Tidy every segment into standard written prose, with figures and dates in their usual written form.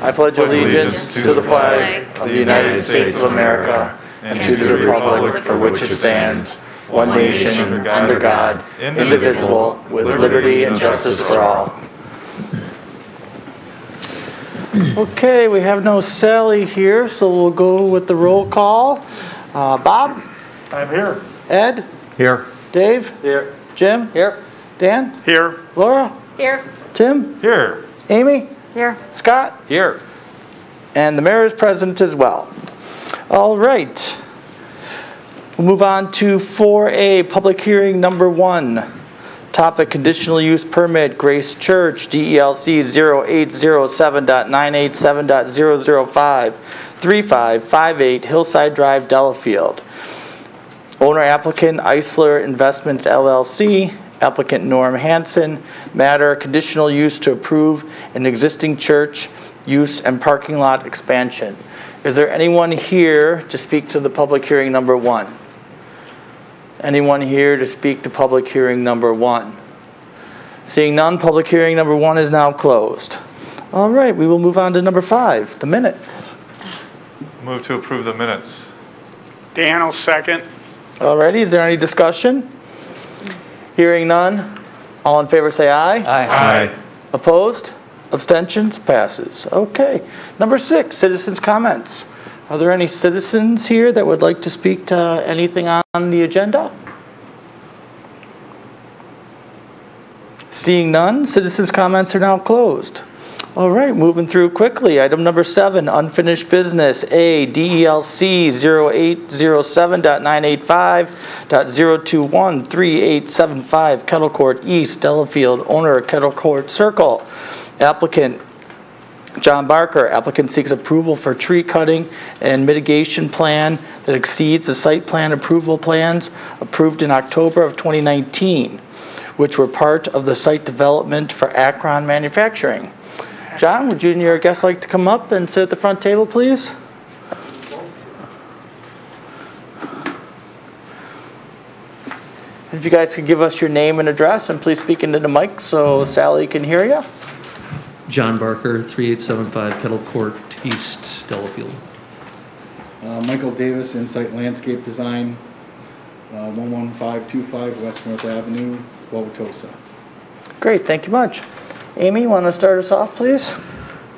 I pledge allegiance to the flag of the United States of America and to the republic for which it stands, one nation, under God, indivisible, with liberty and justice for all. Okay, we have no Sally here, so we'll go with the roll call. Bob? I'm here. Ed? Here. Dave? Here. Jim? Here. Dan? Here. Laura? Here. Tim? Here. Amy? Here. Scott? Here. And the mayor is present as well. All right. We'll move on to 4A, public hearing number 1. Topic, conditional use permit, Grace Church, DELC 0807.987.005, 3558 Hillside Drive, Delafield. Owner applicant, Eisler Investments LLC. Applicant Norm Hansen. Matter, conditional use to approve an existing church use and parking lot expansion. Is there anyone here to speak to the public hearing number 1? Anyone here to speak to public hearing number 1? Seeing none, public hearing number 1 is now closed. All right, we will move on to number 5, the minutes. Move to approve the minutes. Dan will second. All righty, is there any discussion? Hearing none, all in favor say aye. Aye. Opposed? Abstentions? Passes. Okay. Number 6, citizens' comments. Are there any citizens here that would like to speak to anything on the agenda? Seeing none, citizens' comments are now closed. All right, moving through quickly. Item number 7, unfinished business. A, DELC 0807.985.0213875, Kettle Court East, Delafield, owner Kettle Court Circle. Applicant John Barker. Applicant seeks approval for tree cutting and mitigation plan that exceeds the site plan approval plans approved in October of 2019, which were part of the site development for Akron Manufacturing. John, would you and your guests like to come up and sit at the front table, please? If you guys could give us your name and address, and please speak into the mic so Sally can hear you. John Barker, 3875 Kettle Court East, Delafield. Michael Davis, Insight Landscape Design, 11525 West North Avenue, Wauwatosa. Great, thank you much. Amy, you want to start us off, please?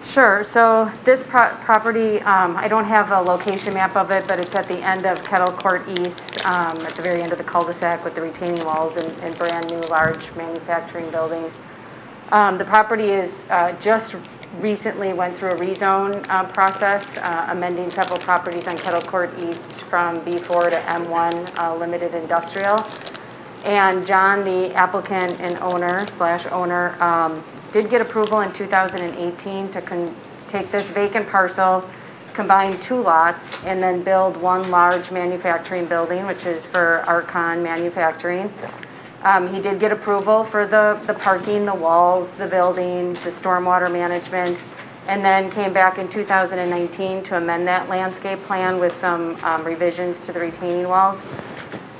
Sure. So this property, I don't have a location map of it, but it's at the end of Kettle Court East, at the very end of the cul-de-sac with the retaining walls and brand new large manufacturing building. The property is just recently went through a rezone process, amending several properties on Kettle Court East from B4 to M1 limited industrial. And John, the applicant and owner did get approval in 2018 to take this vacant parcel, combine 2 lots, and then build 1 large manufacturing building, which is for Archon Manufacturing. He did get approval for the parking, the walls, the building, the stormwater management, and then came back in 2019 to amend that landscape plan with some revisions to the retaining walls.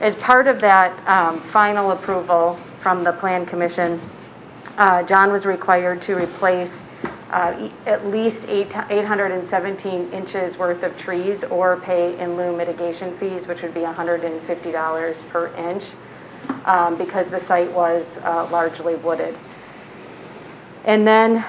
As part of that final approval from the Plan Commission, John was required to replace at least 817 inches worth of trees or pay in lieu mitigation fees, which would be $150 per inch, because the site was largely wooded. And then,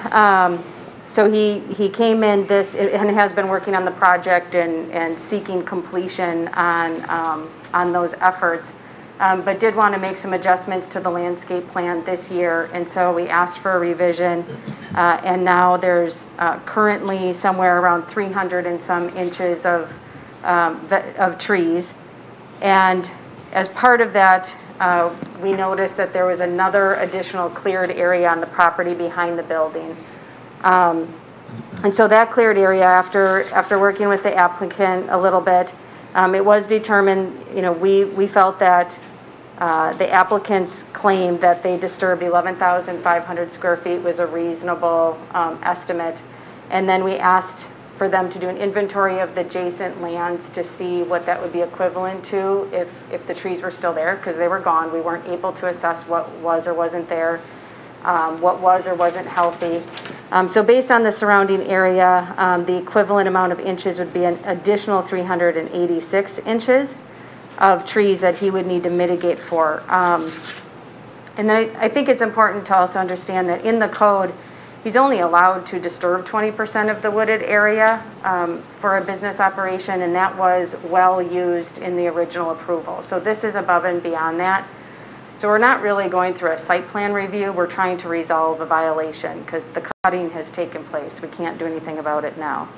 so he came in and has been working on the project and seeking completion on those efforts. But did want to make some adjustments to the landscape plan this year, and so we asked for a revision, and now there's currently somewhere around 300 and some inches of trees. And as part of that, we noticed that there was another additional cleared area on the property behind the building. And so that cleared area, after working with the applicant a little bit, it was determined, we felt that the applicant's claim that they disturbed 11,500 square feet was a reasonable estimate. And then we asked for them to do an inventory of the adjacent lands to see what that would be equivalent to if the trees were still there, because they were gone. We weren't able to assess what was or wasn't there, what was or wasn't healthy. So based on the surrounding area, the equivalent amount of inches would be an additional 386 inches of trees that he would need to mitigate for. And then I think it's important to also understand that in the code, he's only allowed to disturb 20% of the wooded area for a business operation, and that was well used in the original approval. So this is above and beyond that. So we're not really going through a site plan review. We're trying to resolve a violation because the cutting has taken place. We can't do anything about it now.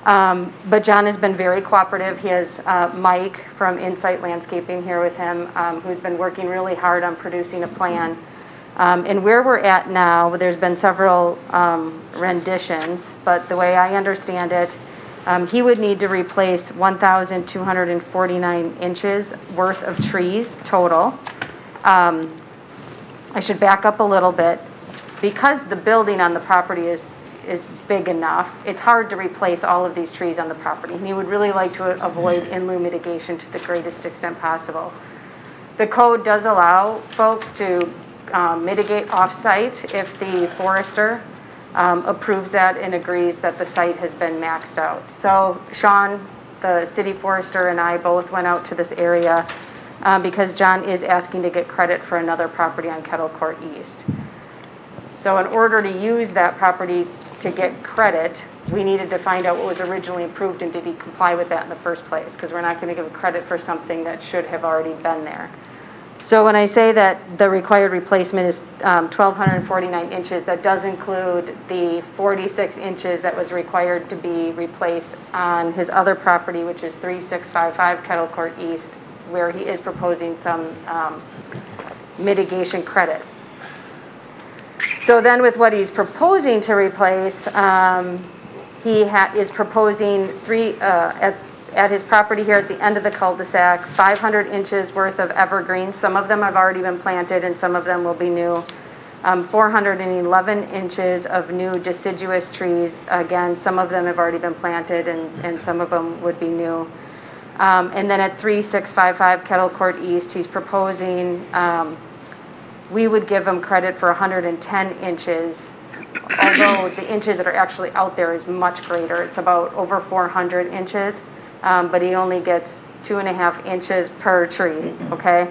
But John has been very cooperative. He has Mike from Insight Landscaping here with him, who's been working really hard on producing a plan. And where we're at now, there's been several renditions, but the way I understand it, he would need to replace 1,249 inches worth of trees total. I should back up a little bit. Because the building on the property is big enough, it's hard to replace all of these trees on the property. And he would really like to avoid in-lieu mitigation to the greatest extent possible. The code does allow folks to mitigate off-site if the forester approves that and agrees that the site has been maxed out. So Sean, the city forester, and I both went out to this area because John is asking to get credit for another property on Kettle Court East. So in order to use that property to get credit, we needed to find out what was originally approved and did he comply with that in the first place, because we're not going to give credit for something that should have already been there. So when I say that the required replacement is 1,249 inches, that does include the 46 inches that was required to be replaced on his other property, which is 3655 Kettle Court East, where he is proposing some mitigation credit. So then with what he's proposing to replace, he is proposing at his property here at the end of the cul-de-sac, 500 inches worth of evergreens. Some of them have already been planted and some of them will be new. 411 inches of new deciduous trees. Again, some of them have already been planted and some of them would be new. And then at 3655 Kettle Court East, he's proposing, we would give him credit for 110 inches, although the inches that are actually out there is much greater. It's about over 400 inches, but he only gets 2.5 inches per tree, okay?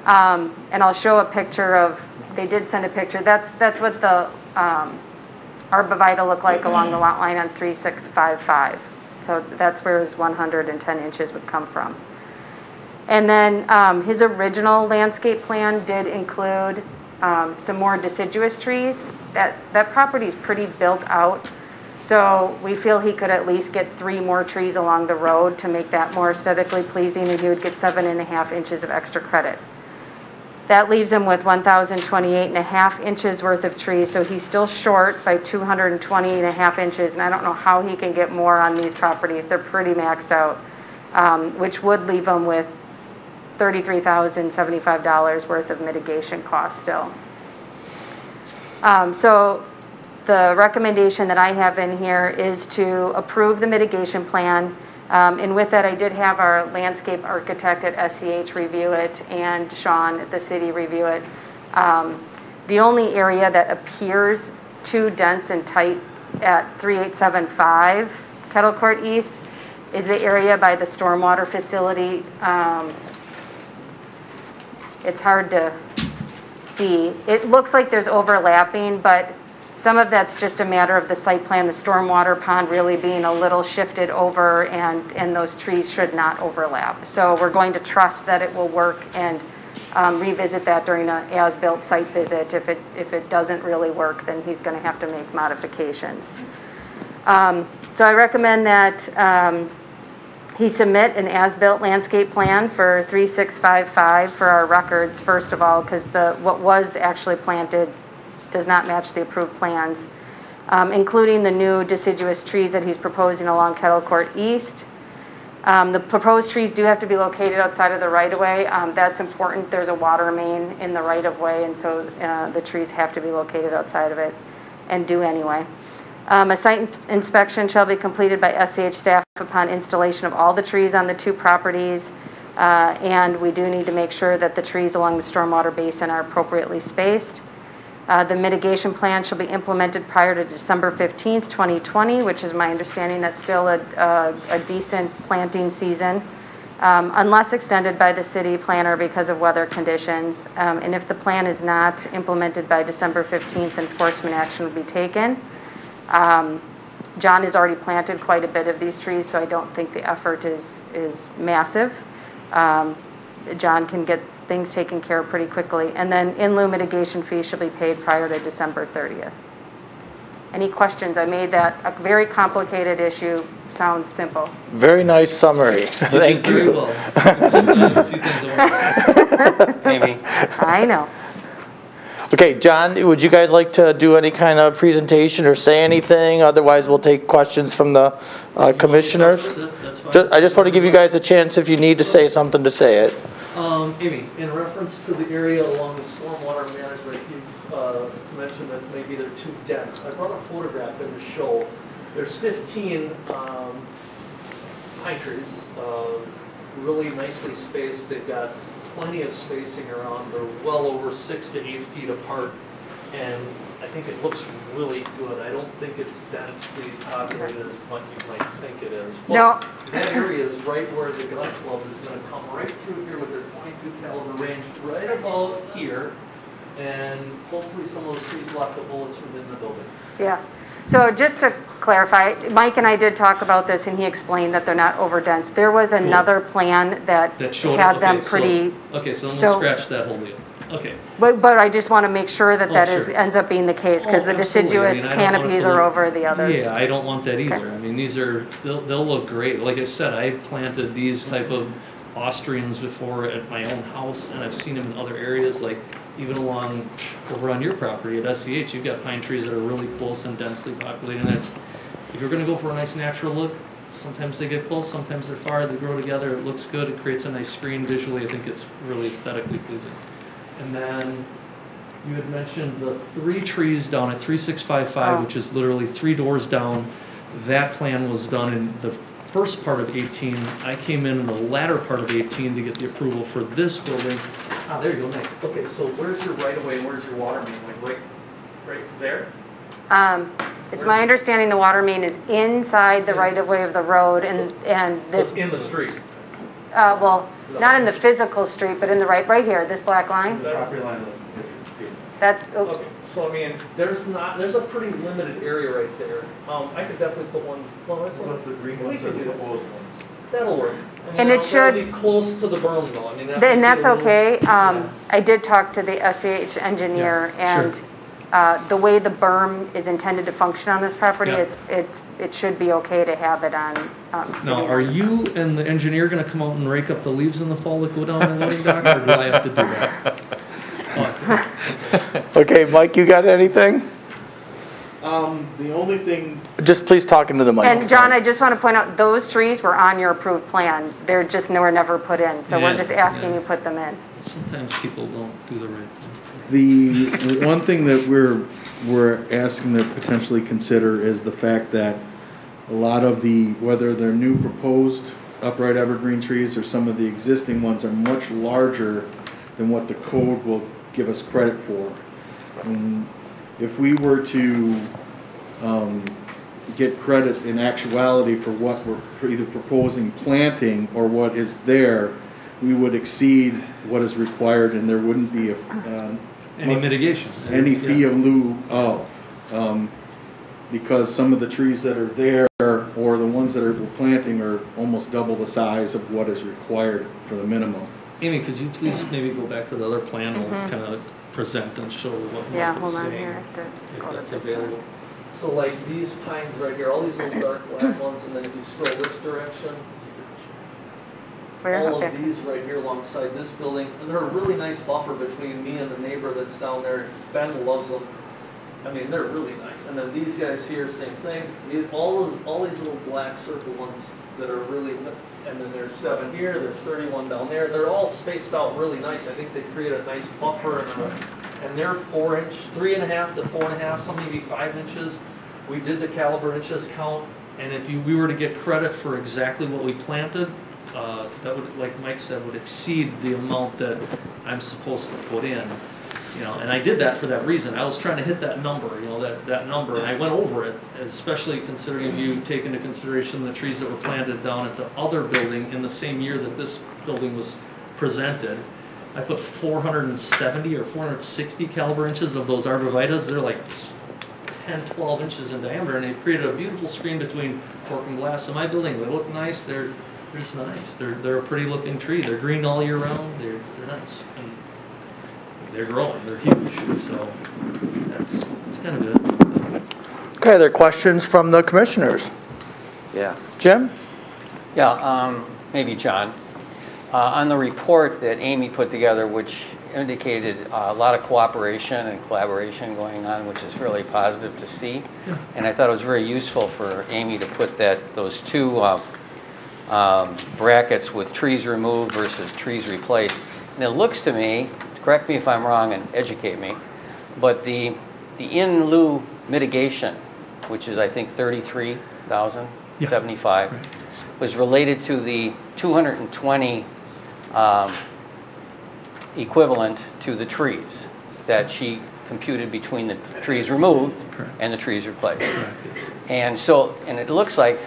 And I'll show a picture of, they did send a picture. That's what the arborvitae look like along the lot line on 3655. So that's where his 110 inches would come from. And then his original landscape plan did include some more deciduous trees. That property is pretty built out. So we feel he could at least get 3 more trees along the road to make that more aesthetically pleasing, and he would get 7.5 inches of extra credit. That leaves him with 1,028.5 inches worth of trees, so he's still short by 220.5 inches, and I don't know how he can get more on these properties. They're pretty maxed out, which would leave him with $33,075 worth of mitigation costs still. So the recommendation that I have in here is to approve the mitigation plan. And with that, I did have our landscape architect at SEH review it and Sean at the city review it. The only area that appears too dense and tight at 3875 Kettle Court East is the area by the stormwater facility. It's hard to see. It looks like there's overlapping, but some of that's just a matter of the site plan, the stormwater pond really being a little shifted over, and those trees should not overlap. So we're going to trust that it will work and revisit that during an as-built site visit. If it doesn't really work, then he's going to have to make modifications. So I recommend that he submit an as-built landscape plan for 3655 for our records, first of all, because what was actually planted does not match the approved plans, including the new deciduous trees that he's proposing along Kettle Court East. The proposed trees do have to be located outside of the right-of-way. That's important. There's a water main in the right-of-way, and so the trees have to be located outside of it, and do anyway. A site inspection shall be completed by SCH staff upon installation of all the trees on the 2 properties, and we do need to make sure that the trees along the stormwater basin are appropriately spaced. The mitigation plan shall be implemented prior to December 15th, 2020, which is my understanding that's still a decent planting season, unless extended by the city planner because of weather conditions. And if the plan is not implemented by December 15th, enforcement action will be taken. John has already planted quite a bit of these trees, so I don't think the effort is massive. John can get things taken care of pretty quickly. And then in lieu mitigation fees shall be paid prior to December 30th. Any questions? I made that a very complicated issue sound simple. Very nice summary. Thank Very you. well. Sometimes a few things I want to- Amy. I know. Okay, John, would you guys like to do any kind of presentation or say anything? Otherwise, we'll take questions from the commissioners. That's fine. I just want to give you guys a chance, if you need to say something, to say it. Amy, in reference to the area along the stormwater management, you've mentioned that maybe they're too dense. I brought a photograph in to show. There's 15 pine trees, really nicely spaced. They've got plenty of spacing around. They're well over 6 to 8 feet apart, and I think it looks really good. I don't think it's densely populated as much as you might think it is. Plus, No. that area is right where the gun club is going to come right through here with their 22 caliber range, right about here, and hopefully some of those trees block the bullets from in the building. Yeah. So just to clarify, Mike and I did talk about this, and he explained that they're not overdense. There was another plan that showed had it. them Okay, pretty. Okay, so I'm so- gonna scratch that whole deal. Okay. But I just want to make sure that Oh, that is sure. ends up being the case, because Oh, the absolutely. I deciduous mean, I don't want it canopies to are look- over the others. Yeah, I don't want that either. I mean, these are, they'll look great. Like I said, I've planted these type of Austrians before at my own house, and I've seen them in other areas, like even along over on your property at SEH, you've got pine trees that are really close and densely populated, and it's, if you're gonna go for a nice natural look, sometimes they get close, sometimes they're far, they grow together, it looks good, it creates a nice screen visually. I think it's really aesthetically pleasing. And then you had mentioned the 3 trees down at 3655, Oh. which is literally 3 doors down. That plan was done in the first part of 18. I came in the latter part of 18 to get the approval for this building. Ah, there you go, next. Okay, so where's your right of way and where's your water main? Like right there? It's my understanding the water main is inside the right-of-way of the road, and So this, it's in the street. well, not in the physical street, but in the right here, this black line. Property line. That, oops. Okay, so I mean, there's a pretty limited area right there. I could definitely put one, well, that's What the green we ones can are the do that. proposed ones? That'll work. I mean, And it that'll should- be close to the berm though, I mean. that And might that's be a little- okay. I did talk to the SCH engineer, Yeah, and the way the berm is intended to function on this property, Yeah. it should be okay to have it on city Now, are land. you and the engineer gonna come out and rake up the leaves in the fall that go down the loading dock, or do I have to do that? Oh, Okay, Mike, you got anything? The only thing, Just please talk into the mic. And John, I just want to point out, those trees were on your approved plan. They're just were never put in, so we're Yeah, just asking yeah. you put them in. Sometimes people don't do the right thing. the one thing that we're asking to potentially consider is the fact that a lot of the, whether they're new proposed upright evergreen trees or some of the existing ones are much larger than what the code will give us credit for. And if we were to get credit in actuality for what we're either proposing planting or what is there, we would exceed what is required, and there wouldn't be Any mitigation? any fee Yeah. of lieu of, because some of the trees that are there or the ones that we're planting are almost double the size of what is required for the minimum. Amy, could you please maybe go back to the other plan and kind of present and show what Yeah, Mark is hold on saying, here. I have to if go to that's this available. one. So like these pines right here, all these little dark black ones, and then if you scroll this direction, Where? all Okay. of these right here alongside this building, and they're a really nice buffer between me and the neighbor that's down there. Ben loves them. I mean, they're really nice. And then these guys here, same thing. All these little black circle ones that are really, and then there's 7 here, there's 31 down there. They're all spaced out really nice. I think they create a nice buffer, and they're 4 inch, 3.5 to 4.5, some maybe 5 inches. We did the caliber inches count, and if we were to get credit for exactly what we planted, that would, like Mike said, would exceed the amount that I'm supposed to put in. You know, and I did that for that reason. I was trying to hit that number, you know, that number, and I went over it, especially considering if you take into consideration the trees that were planted down at the other building in the same year that this building was presented. I put 470 or 460 caliber inches of those arborvitaes. They're like 10, 12 inches in diameter, and they created a beautiful screen between cork and glass in my building. They look nice. They're just nice. They're a pretty looking tree. They're green all year round. They're nice. And they're growing. They're huge. So that's kind of it. Okay, are there questions from the commissioners? Yeah. Jim? Yeah, maybe John. On the report that Amy put together, which indicated a lot of cooperation and collaboration going on, which is really positive to see. Yeah. And I thought it was very useful for Amy to put those two brackets with trees removed versus trees replaced. And it looks to me, correct me if I'm wrong and educate me, but the in lieu mitigation, which is I think 33,075, Right. was related to the 220 equivalent to the trees that she computed between the trees removed Correct. and the trees replaced. Correct, yes. And so, and it looks like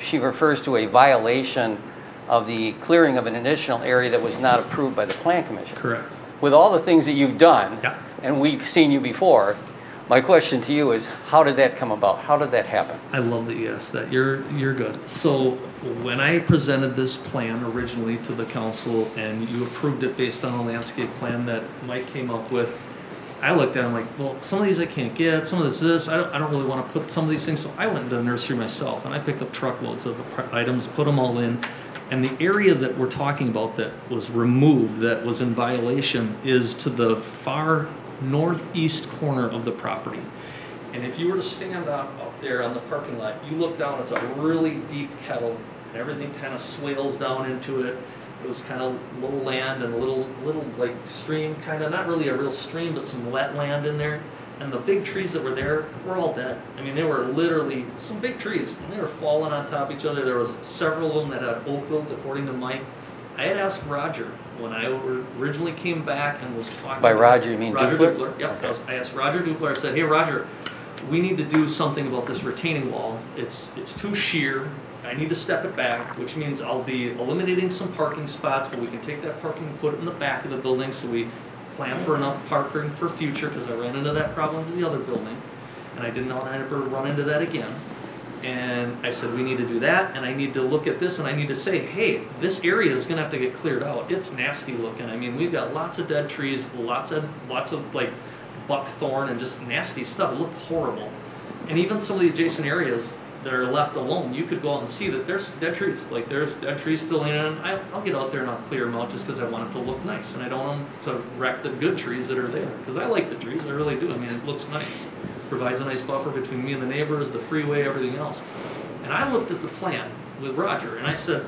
she refers to a violation of the clearing of an additional area that was not approved by the Plan Commission. Correct. With all the things that you've done, Yeah. and we've seen you before, my question to you is, how did that come about? How did that happen? I love that you asked that. You're good. So when I presented this plan originally to the council and you approved it based on a landscape plan that Mike came up with, I looked at it and like, well, some of these I can't get, some of this, I don't really want to put some of these things. So I went into the nursery myself and I picked up truckloads of items, put them all in. And the area that we're talking about that was removed, that was in violation, is to the far northeast corner of the property. And if you were to stand up there on the parking lot, you look down, it's a really deep kettle, and everything kind of swales down into it. It was kind of low land and a little like stream, kind of, not really a real stream, but some wetland in there. And the big trees that were there were all dead. I mean, they were literally some big trees, and they were falling on top of each other. There was several of them that had oak wilt, according to Mike. I had asked Roger when I originally came back and was talking. By Roger, you mean Roger Dupler? Dupler. Yep. Okay. I asked Roger Dupler. I said, "Hey, Roger, we need to do something about this retaining wall. It's too sheer. I need to step it back, which means I'll be eliminating some parking spots, but we can take that parking and put it in the back of the building so we plan for enough parking for future, because I ran into that problem in the other building, and I didn't want to ever run into that again. And I said, we need to do that, and I need to look at this, and I need to say, hey, this area is going to have to get cleared out. It's nasty looking. I mean, we've got lots of dead trees, lots of like buckthorn and just nasty stuff. It looked horrible. And even some of the adjacent areas that are left alone, you could go out and see that there's dead trees. Like there's dead trees still in it. And I'll get out there and I'll clear them out just because I want it to look nice, and I don't want them to wreck the good trees that are there. Because I like the trees, I really do. I mean, it looks nice. Provides a nice buffer between me and the neighbors, the freeway, everything else. And I looked at the plan with Roger and I said,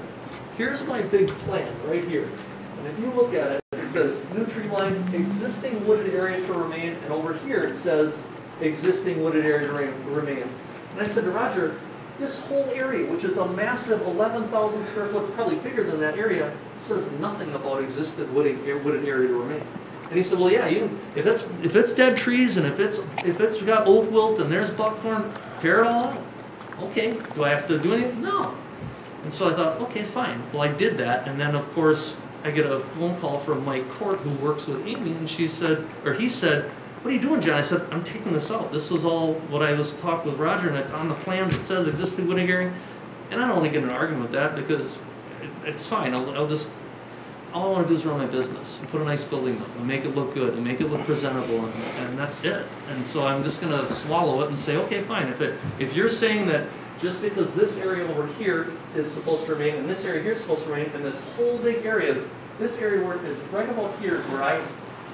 here's my big plan right here. And if you look at it, it says new tree line, existing wooded area to remain, and over here it says existing wooded area to remain. And I said to Roger, this whole area, which is a massive 11,000 square foot, probably bigger than that area, says nothing about existing wooded area to remain. And he said, well, yeah, if it's dead trees and if it's got oak wilt and there's buckthorn, tear it all out. Okay, do I have to do anything? No. And so I thought, okay, fine. Well, I did that, and then of course I get a phone call from Mike Court, who works with Amy, and he said, what are you doing, John? I said, I'm taking this out. This was all what I was talking with Roger, and it's on the plans. It says existing wooded area, and I don't want to get in an argument with that because it's fine. All I want to do is run my business and put a nice building up and make it look good and make it look presentable, and that's it. And so I'm just going to swallow it and say, okay, fine. If you're saying that just because this area over here is supposed to remain and this area here is supposed to remain and this whole big area this area where is right about here is where I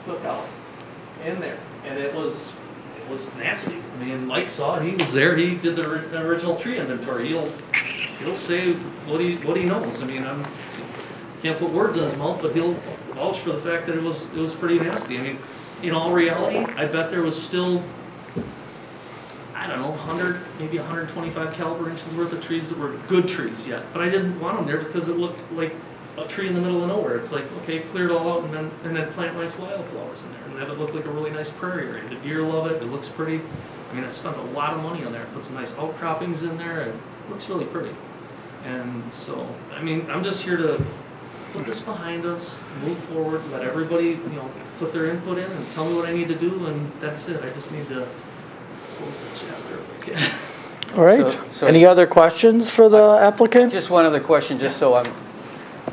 took out in there, and it was nasty. I mean, Mike saw it. He was there. He did the original tree inventory. He'll say what he knows. I mean, can't put words in his mouth, but he'll vouch for the fact that it was pretty nasty. I mean, in all reality, I bet there was still, I don't know, 100, maybe 125 caliber inches worth of trees that were good trees yet. But I didn't want them there because it looked like a tree in the middle of nowhere. It's like, okay, clear it all out and then plant nice wildflowers in there and have it look like a really nice prairie area. The deer love it. It looks pretty. I mean, I spent a lot of money on there. Put some nice outcroppings in there. It looks really pretty. And so, I mean, I'm just here to put this behind us, move forward, let everybody, you know, put their input in and tell me what I need to do, and that's it. I just need to close that chapter if I can. All right. So- Any other questions for the applicant? Just one other question, just so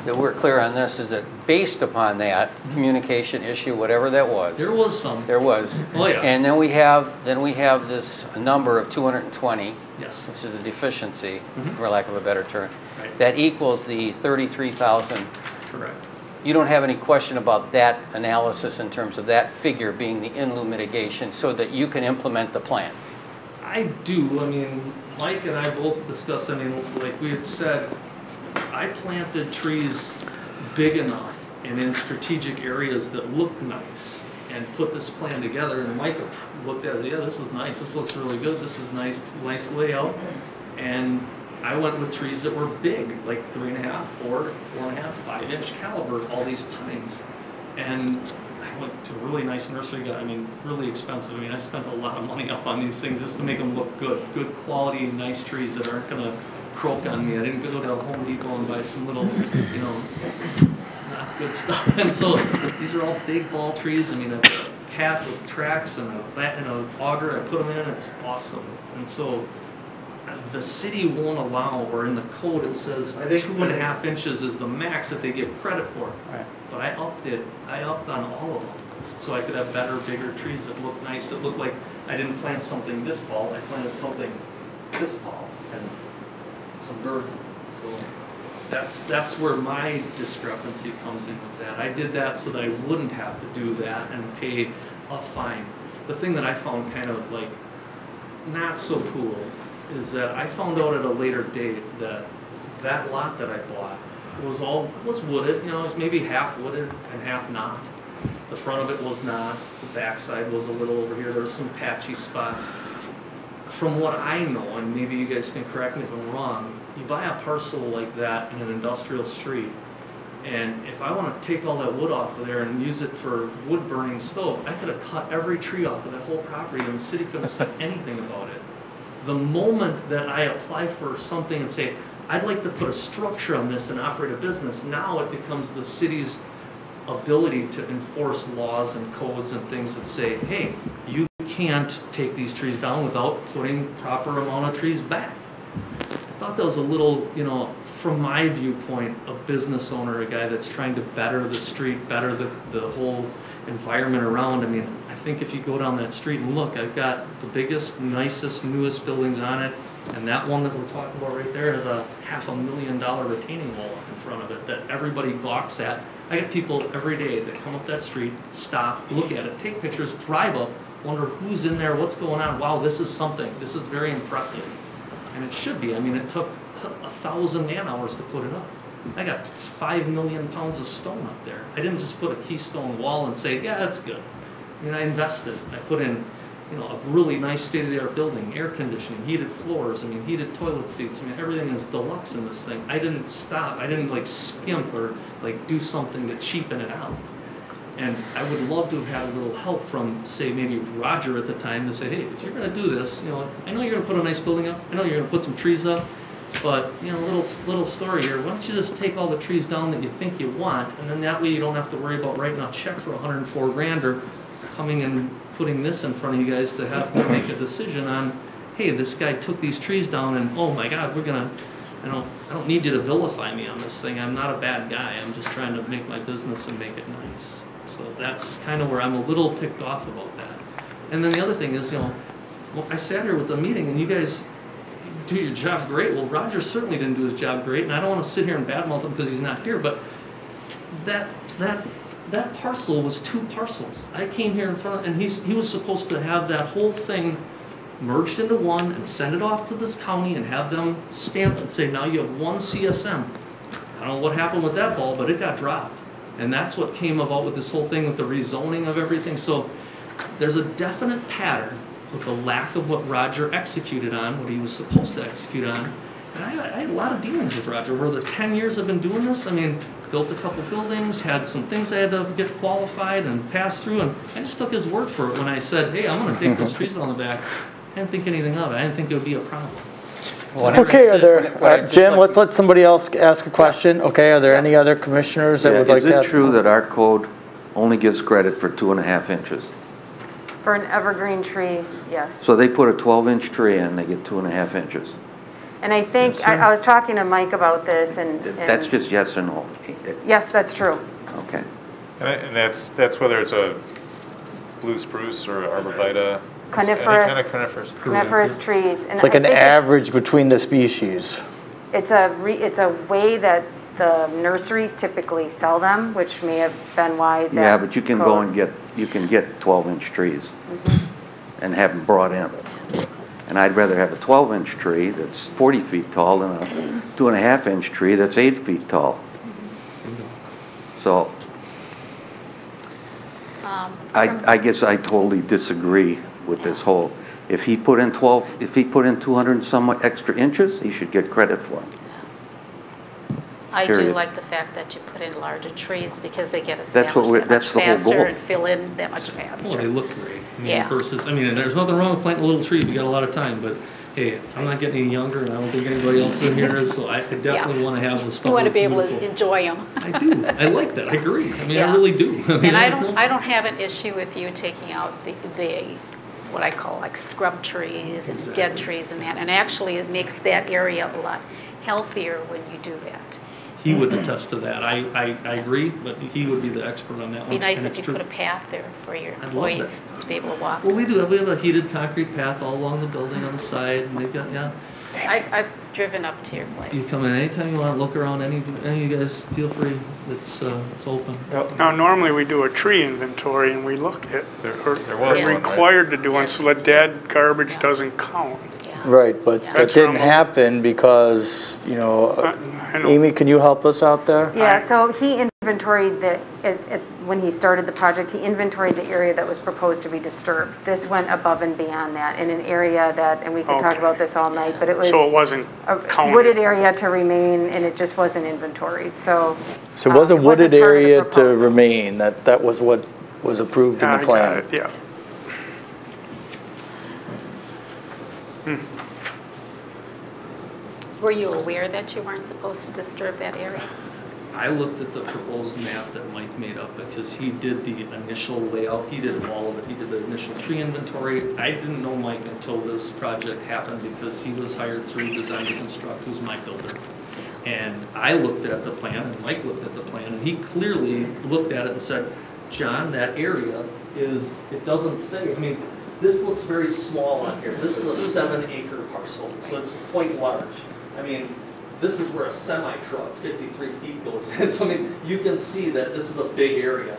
that we're clear on this, is that based upon that communication issue, whatever that was. There was some. There was. Oh, yeah. And then we have this number of 220. Yes. Which is a deficiency, Mhm. for lack of a better term. Right. That equals the 33,000. Correct. You don't have any question about that analysis in terms of that figure being the in-lieu mitigation so that you can implement the plan? I do. I mean, Mike and I both discussed, I mean, like we had said, I planted trees big enough and in strategic areas that look nice and put this plan together, and Mike looked at it, yeah, this is nice, this looks really good, this is nice layout. And I went with trees that were big, like 3.5, 4, 4.5, 5-inch caliber, all these pines. And I went to a really nice nursery guy, I mean, really expensive. I mean, I spent a lot of money up on these things just to make them look good. Good quality, nice trees that aren't gonna croak on me. I didn't go to Home Depot and buy some little, you know, not good stuff. And so these are all big ball trees. I mean, a cat with tracks and a bat and an auger, I put them in, it's awesome. And so the city won't allow, or in the code it says 2.5 inches is the max that they give credit for. Right. But I upped on all of them. So I could have better, bigger trees that look nice, that look like I didn't plant something this tall, I planted something this tall and some girth. So that's where my discrepancy comes in with that. I did that so that I wouldn't have to do that and pay a fine. The thing that I found kind of like not so cool is that I found out at a later date that that lot that I bought was wooded, you know, it was maybe half wooded and half not. The front of it was not, the backside was a little over here, there was some patchy spots. From what I know, and maybe you guys can correct me if I'm wrong, you buy a parcel like that in an industrial street, and if I want to take all that wood off of there and use it for wood burning stove, I could have cut every tree off of that whole property and the city couldn't have said anything about it. The moment that I apply for something and say, I'd like to put a structure on this and operate a business, now it becomes the city's ability to enforce laws and codes and things that say, hey, you can't take these trees down without putting proper amount of trees back. I thought that was a little, you know, from my viewpoint, a business owner, a guy that's trying to better the street, better the whole environment around. I mean, I think if you go down that street and look, I've got the biggest, nicest, newest buildings on it, and that one that we're talking about right there has a $500,000 retaining wall up in front of it that everybody gawks at. I get people every day that come up that street, stop, look at it, take pictures, drive up, wonder who's in there, what's going on. Wow, this is something. This is very impressive. And it should be. I mean, it took 1,000 man-hours to put it up. I got 5 million pounds of stone up there. I didn't just put a keystone wall and say, yeah, that's good. I mean, I invested. I put in, you know, a really nice state-of-the-art building, air conditioning, heated floors, I mean, heated toilet seats. I mean, everything is deluxe in this thing. I didn't stop. I didn't like skimp or like do something to cheapen it out. And I would love to have had a little help from, say, maybe Roger at the time to say, hey, if you're going to do this, you know, I know you're going to put a nice building up. I know you're going to put some trees up. But, you know, little story here. Why don't you just take all the trees down that you think you want, and then that way you don't have to worry about writing a check for 104 grand or coming and putting this in front of you guys to have to make a decision on, hey, this guy took these trees down and, oh my God, we're going to, I don't need you to vilify me on this thing. I'm not a bad guy. I'm just trying to make my business and make it nice. So that's kind of where I'm a little ticked off about that. And then the other thing is, you know, well, I sat here with the meeting and you guys do your job great. Well, Roger certainly didn't do his job great, and I don't want to sit here and badmouth him because he's not here, but that parcel was 2 parcels. I came here in front, and he was supposed to have that whole thing merged into one and send it off to this county and have them stamp it and say, now you have 1 CSM. I don't know what happened with that ball, but it got dropped. And that's what came about with this whole thing with the rezoning of everything. So there's a definite pattern with the lack of what Roger executed on, what he was supposed to execute on. And I had a lot of dealings with Roger. Over the 10 years I've been doing this, I mean, built a couple buildings, had some things I had to get qualified and pass through, and I just took his word for it when I said, hey, I'm gonna take those trees on the back. I didn't think anything of it. I didn't think it would be a problem. Okay, are there, Jim, let's let somebody else ask a question. Okay, are there any other commissioners that would like to Is ask? it true that our code only gives credit for 2.5 inches? For an evergreen tree, yes. So they put a 12-inch tree in, they get 2.5 inches. And I think, Yes, sir. I was talking to Mike about this and. That's just yes or no? Yes, that's true. Okay. And that's whether it's a blue spruce or arborvitae. Coniferous. Any kind of coniferous. Coniferous trees. And It's like I an think average between the species. It's a way that the nurseries typically sell them, which may have been why that. Yeah, but you can go code- and get 12-inch trees and have them brought in. And I'd rather have a 12-inch tree that's 40 feet tall than a 2.5-inch tree that's 8 feet tall. So I guess I totally disagree with this whole, if he put in 200 and some extra inches, he should get credit for them. I do Period. like the fact that you put in larger trees because they get That's what established we're- that much that's the whole faster goal. and fill in that much Well, faster. they look great. I mean, Yeah. versus, I mean, and there's nothing wrong with planting a little tree if you got a lot of time, but hey, I'm not getting any younger and I don't think anybody else in here is, so I definitely want to have the stuff. You want to look be able to beautiful. enjoy them. I do. I like that. I agree. I mean, I Yeah. really do. I mean, And I there's don't, no- I don't have an issue with you taking out the what I call like scrub trees and dead trees and that. And actually, it makes that area a lot healthier when you do that. He would attest to that. I agree, but he would be the expert on that one. Be nice and if it's you true. put a path there for your I'd love employees to be able to walk. Well, we do. We have a heated concrete path all along the building on the side, and they've got, yeah. I've driven up to your You place. come in anytime you want, look around, any of you guys, feel free. It's open. Now, normally we do a tree inventory and we look at, There or was we're one, right? required to do one so that dead garbage Yeah. doesn't count. Yeah. Right, but Yeah. that That's didn't what I'm- happen because, you know, I know. Amy, can you help us out there? Yeah, so he inventoried when he started the project, he inventoried the area that was proposed to be disturbed. This went above and beyond that in an area that, and we could talk Okay. about this all night, but it was So it wasn't a counted. wooded area to remain, and it just wasn't inventoried, so. So it was a it wasn't wooded part of the area to proposal. remain, that was what was approved in Yeah, the I got plan. it, yeah. Were you aware that you weren't supposed to disturb that area? I looked at the proposed map that Mike made up because he did the initial layout. He did all of it. He did the initial tree inventory. I didn't know Mike until this project happened because he was hired through Design to Construct, who's my builder. And I looked at the plan and Mike looked at the plan and he clearly looked at it and said, John, that area is, it doesn't say, I mean, this looks very small on here. This is a 7-acre parcel, so it's quite large. I mean, this is where a semi-truck, 53 feet goes in. So I mean, you can see that this is a big area.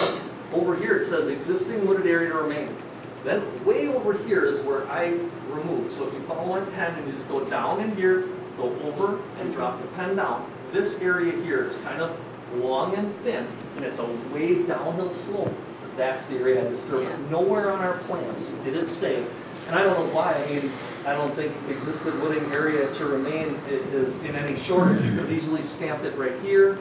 Over here it says existing wooded area to remain. Then way over here is where I removed. So if you follow my pen and you just go down in here, go over and drop the pen down. This area here is kind of long and thin, and it's a way downhill slope. That's the area I disturbed. Yeah. Nowhere on our plans did it say, and I don't know why. I mean, I don't think existed wooding area to remain is in any shortage. You could easily stamp it right here,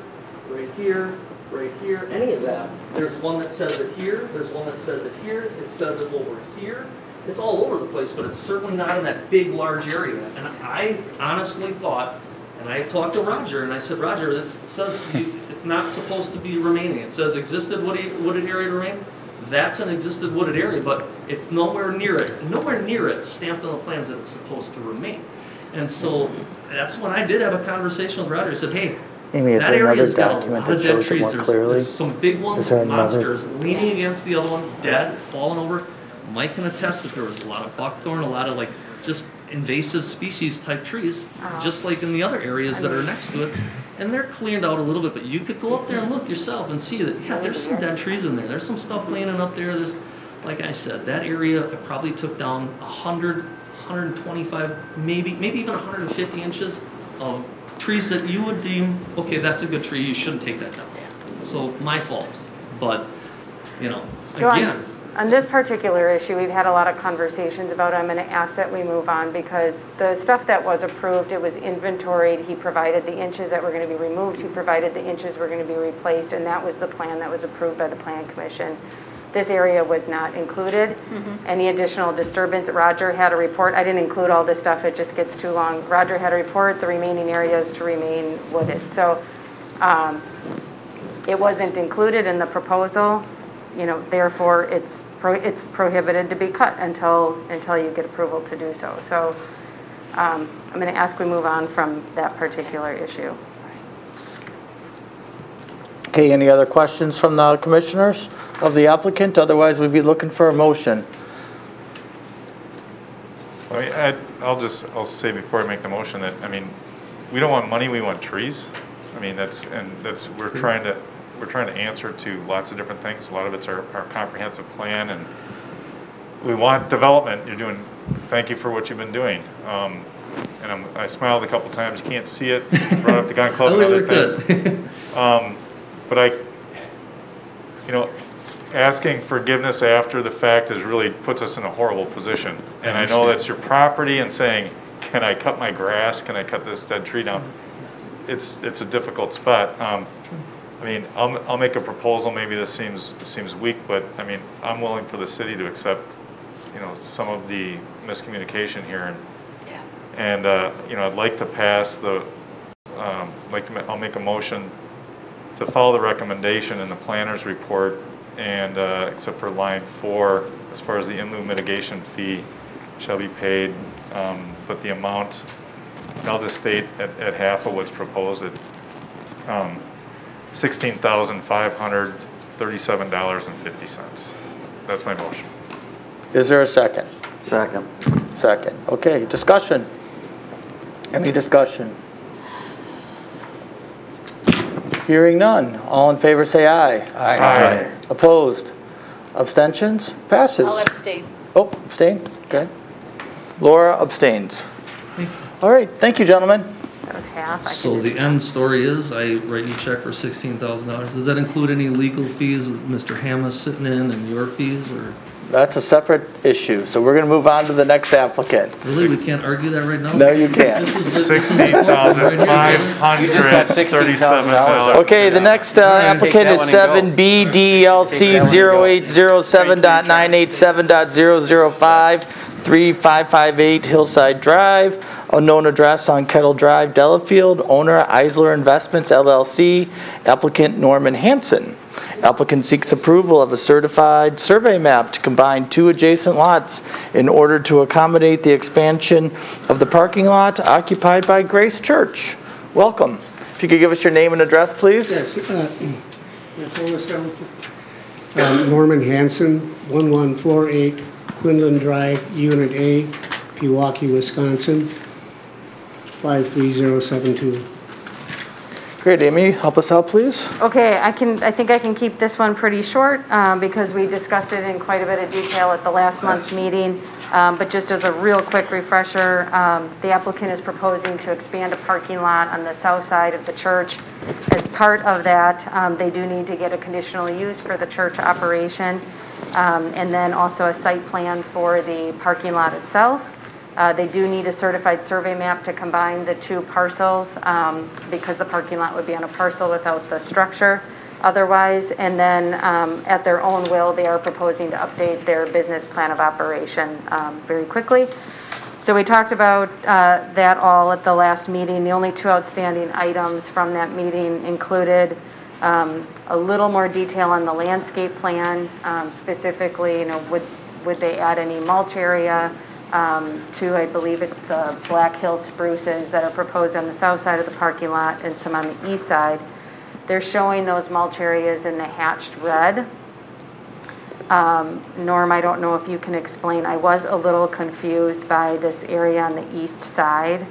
right here, right here, any of that. There's one that says it here, there's one that says it here, it says it over here. It's all over the place, but it's certainly not in that big, large area. And I honestly thought, and I talked to Roger, and I said, Roger, this says it's not supposed to be remaining. It says existed wooded area to remain. That's an existed wooded area, but it's nowhere near it stamped on the plans that it's supposed to remain. And so that's when I did have a conversation with Roger. I said, hey, Amy, is that there another area's got a document lot of that dead shows it trees. more There's clearly? some big ones, Is there another? monsters, leaning against the other one, dead, falling over. Mike can attest that there was a lot of buckthorn, a lot of like just invasive species type trees, just like in the other areas that are next to it. And they're cleared out a little bit, but you could go up there and look yourself and see that, yeah, there's some dead trees in there. There's some stuff leaning up there. There's, like I said, that area I probably took down 100, 125, maybe even 150 inches of trees that you would deem, okay, that's a good tree, you shouldn't take that down. So my fault, but, you know, So again, On this particular issue, we've had a lot of conversations about it. I'm going to ask that we move on because the stuff that was approved, it was inventoried. He provided the inches that were going to be removed. He provided the inches were going to be replaced, and that was the plan that was approved by the Plan Commission. This area was not included. Any additional disturbance, Roger had a report. I didn't include all this stuff, it just gets too long. Roger had a report, the remaining areas to remain wooded. So it wasn't included in the proposal, you know, therefore it's prohibited to be cut until you get approval to do so. So I'm going to ask we move on from that particular issue. Okay, any other questions from the commissioners of the applicant? Otherwise, we'd be looking for a motion. I mean, I'll say before I make the motion that, I mean, we don't want money, we want trees. I mean, we're trying to answer to lots of different things. A lot of it's our comprehensive plan, and we want development. Thank you for what you've been doing. And I smiled a couple times. You can't see it. Brought up the gun club and other things. But asking forgiveness after the fact really puts us in a horrible position. And I know that's your property, and saying, can I cut my grass? Can I cut this dead tree down? It's a difficult spot. I mean, I'll make a proposal. Maybe this seems weak, but I mean, I'm willing for the city to accept, some of the miscommunication here, and I'd like to pass I'll make a motion to follow the recommendation in the planner's report, and except for line 4, as far as the in lieu mitigation fee shall be paid, but the amount, I'll just state at half of what's proposed at $16,537.50. That's my motion. Is there a second? Second. Second. Okay, discussion. Any discussion? Hearing none. All in favor say aye. Aye. Opposed? Abstentions? Passes. I'll abstain. Oh, abstain? Okay. Laura abstains. All right, thank you, gentlemen. That was half. So the end story is, I write you a check for $16,000. Does that include any legal fees, Mr. Hamma's sitting in, and your fees, or? That's a separate issue, so we're going to move on to the next applicant. Really, we can't argue that right now? No, you can't. $16,537. Okay, the next applicant is 7B DELC 0807.987.005, 3558 Hillside Drive, unknown address on Kettle Drive, Delafield, owner Eisler Investments LLC, applicant Norman Hansen. Applicant seeks approval of a certified survey map to combine 2 adjacent lots in order to accommodate the expansion of the parking lot occupied by Grace Church. Welcome. If you could give us your name and address, please. Yes. Norman Hansen, 1148 Quinlan Drive, Unit A, Pewaukee, Wisconsin, 53072. Great, Amy, help us out, please. Okay, I think I can keep this one pretty short because we discussed it in quite a bit of detail at the last month's meeting. But just as a real quick refresher, the applicant is proposing to expand a parking lot on the south side of the church. As part of that, they do need to get a conditional use for the church operation, and then also a site plan for the parking lot itself. They do need a certified survey map to combine the 2 parcels because the parking lot would be on a parcel without the structure otherwise. And then at their own will, they are proposing to update their business plan of operation very quickly. So we talked about that all at the last meeting. The only 2 outstanding items from that meeting included a little more detail on the landscape plan, specifically, would they add any mulch area to, I believe it's the Black Hill spruces that are proposed on the south side of the parking lot and some on the east side. They're showing those mulch areas in the hatched red. Norm, I don't know if you can explain. I was a little confused by this area on the east side.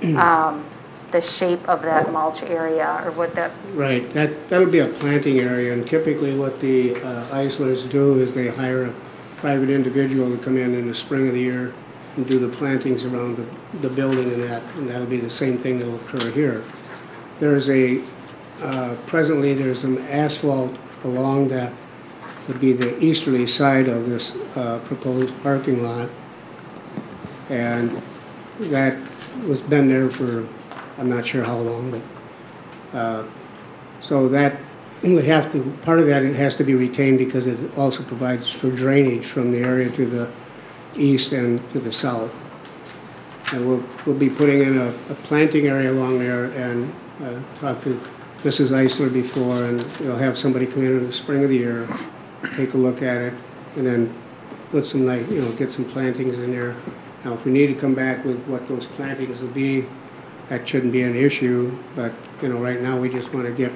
The shape of that mulch area, or what that... Right, that'll be a planting area, and typically what the Eislers do is they hire a private individual to come in the spring of the year and do the plantings around the building, and that'll be the same thing that will occur here. There's presently there's some asphalt along that would be the easterly side of this proposed parking lot. And that was been there for, I'm not sure how long, but so that we have to, part of that it has to be retained because it also provides for drainage from the area to the east and to the south. And we'll be putting in a planting area along there and talk to Mrs. Eisler before, and we'll have somebody come in the spring of the year, take a look at it, and then put some, like, you know, get some plantings in there. Now, if we need to come back with what those plantings will be, that shouldn't be an issue, but, you know, right now we just want to get,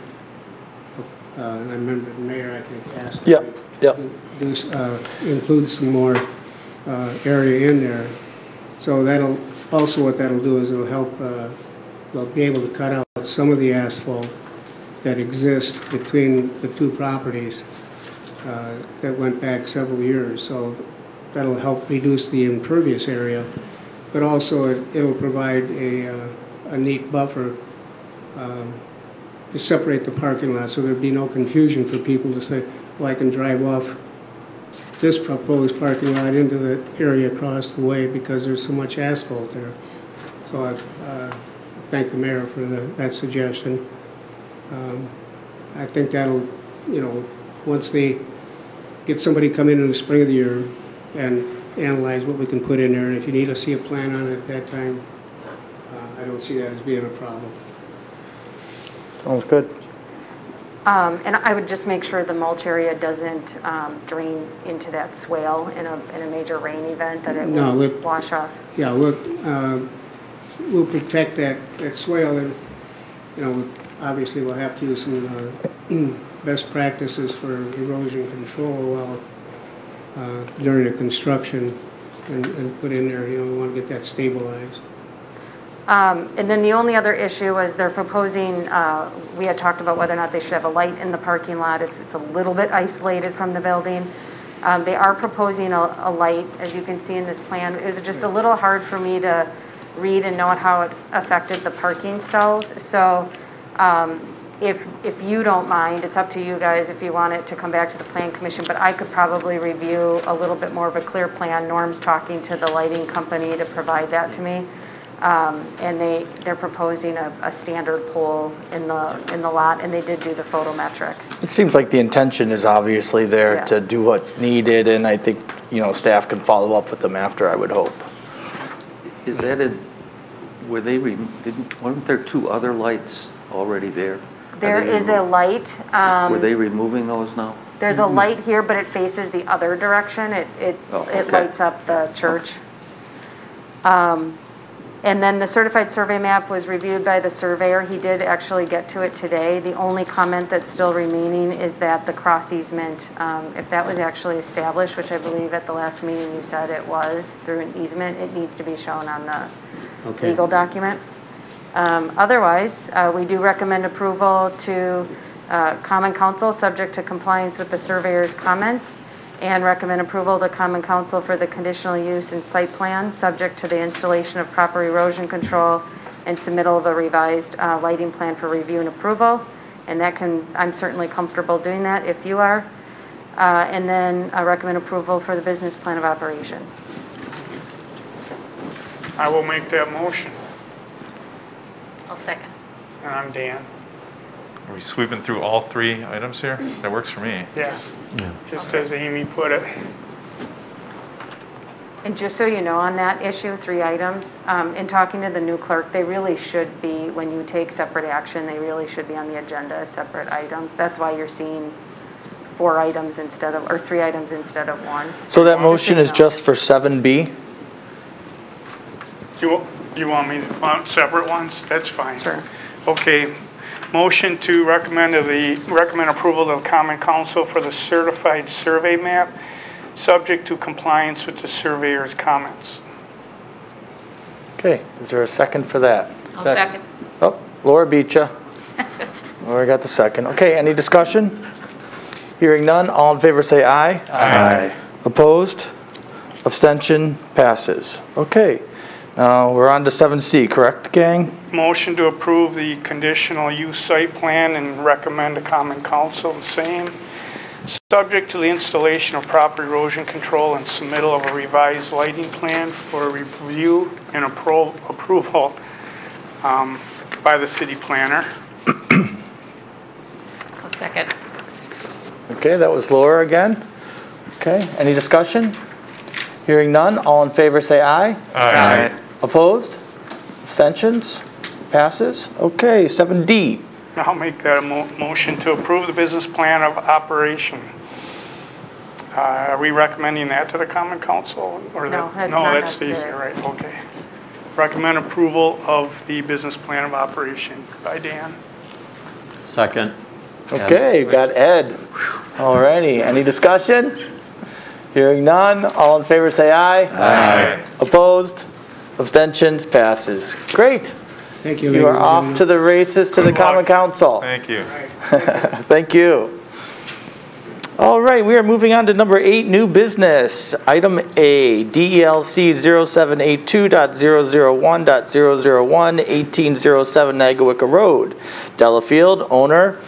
I remember the mayor, I think, asked to include some more area in there. So that'll, also what that'll do is it'll help, we'll be able to cut out some of the asphalt that exists between the two properties that went back several years. So that'll help reduce the impervious area, but also it'll provide a neat buffer to separate the parking lot, so there'd be no confusion for people to say, well, I can drive off this proposed parking lot into the area across the way because there's so much asphalt there. So I thank the mayor for that suggestion. I think that'll, you know, once they get somebody come in the spring of the year and analyze what we can put in there, and if you need to see a plan on it at that time, I don't see that as being a problem. Sounds good. And I would just make sure the mulch area doesn't drain into that swale in a major rain event, that it will wash off. Yeah, we'll protect that swale, and, you know, obviously we'll have to use some best practices for erosion control while during the construction and put in there, you know, we want to get that stabilized. And then the only other issue was they're proposing, we had talked about whether or not they should have a light in the parking lot. It's a little bit isolated from the building. They are proposing a light, as you can see in this plan. It was just a little hard for me to read and know how it affected the parking stalls. So if you don't mind, it's up to you guys if you want it to come back to the Plan Commission, but I could probably review a little bit more of a clear plan. Norm's talking to the lighting company to provide that to me. And they're proposing a standard pole in the lot, and they did do the photometrics. It seems like the intention is obviously there to do what's needed, and I think, you know, staff can follow up with them after, I would hope. Is that weren't there two other lights already there? There is a light. Were they removing those now? There's a light here, but it faces the other direction. It lights up the church. And then the certified survey map was reviewed by the surveyor. He did actually get to it today. The only comment that's still remaining is that the cross easement, if that was actually established, which I believe at the last meeting you said it was through an easement, it needs to be shown on the legal document. Otherwise, we do recommend approval to Common Council subject to compliance with the surveyor's comments, and recommend approval to Common Council for the conditional use and site plan subject to the installation of proper erosion control and submittal of a revised lighting plan for review and approval. And that I'm certainly comfortable doing that if you are. And then I recommend approval for the business plan of operation. I will make that motion. I'll second. And I'm Dan. Are we sweeping through all three items here? That works for me. Yes. Yeah. Just as Amy put it. And just so you know, on that issue, 3 items, in talking to the new clerk, they really should be, when you take separate action, they really should be on the agenda as separate items. That's why you're seeing 4 items instead of, or 3 items instead of 1. So that motion is just for 7B? You want me to want separate ones? That's fine. Sure. Okay. Motion to recommend approval to the Common Council for the certified survey map, subject to compliance with the surveyor's comments. Okay, is there a second for that? I'll second. Oh, Laura beat you. Laura got the second. Okay, any discussion? Hearing none, all in favor say aye. Aye. Opposed? Abstention? Passes. Okay, now we're on to 7C, correct, gang? Motion to approve the conditional use site plan and recommend to Common Council the same, subject to the installation of proper erosion control and submittal of a revised lighting plan for review and approval by the city planner. A second. Okay, that was Laura again. Okay, any discussion? Hearing none, all in favor say aye. Aye. Opposed? Abstentions? Passes? Okay, 7D. I'll make that a motion to approve the business plan of operation. Are we recommending that to the common council? Or No, that's no, not that's Stacy, necessary. right, okay. Recommend approval of the business plan of operation by Dan. Second. Okay, you got Ed. Alrighty, any discussion? Hearing none, all in favor say aye. Aye. Opposed? Abstentions? Passes. Great. Thank you, You are ladies and off gentlemen. to the races to the common council. Thank you. Thank you. All right, we are moving on to number 8, new business. Item A, DELC 0782.001.001, 1807 Nagawicka Road. Delafield, owner,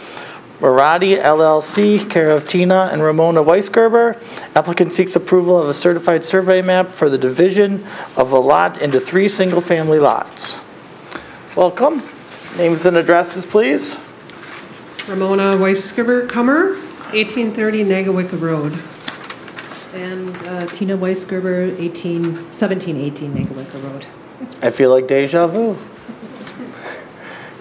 Marati LLC, care of Tina and Ramona Weisgerber. Applicant seeks approval of a certified survey map for the division of a lot into 3 single-family lots. Welcome. Names and addresses, please. Ramona Weisgerber, Comer, 1830 Nagawicka Road. And Tina Weisgerber, 1718 Nagawicka Road. I feel like deja vu.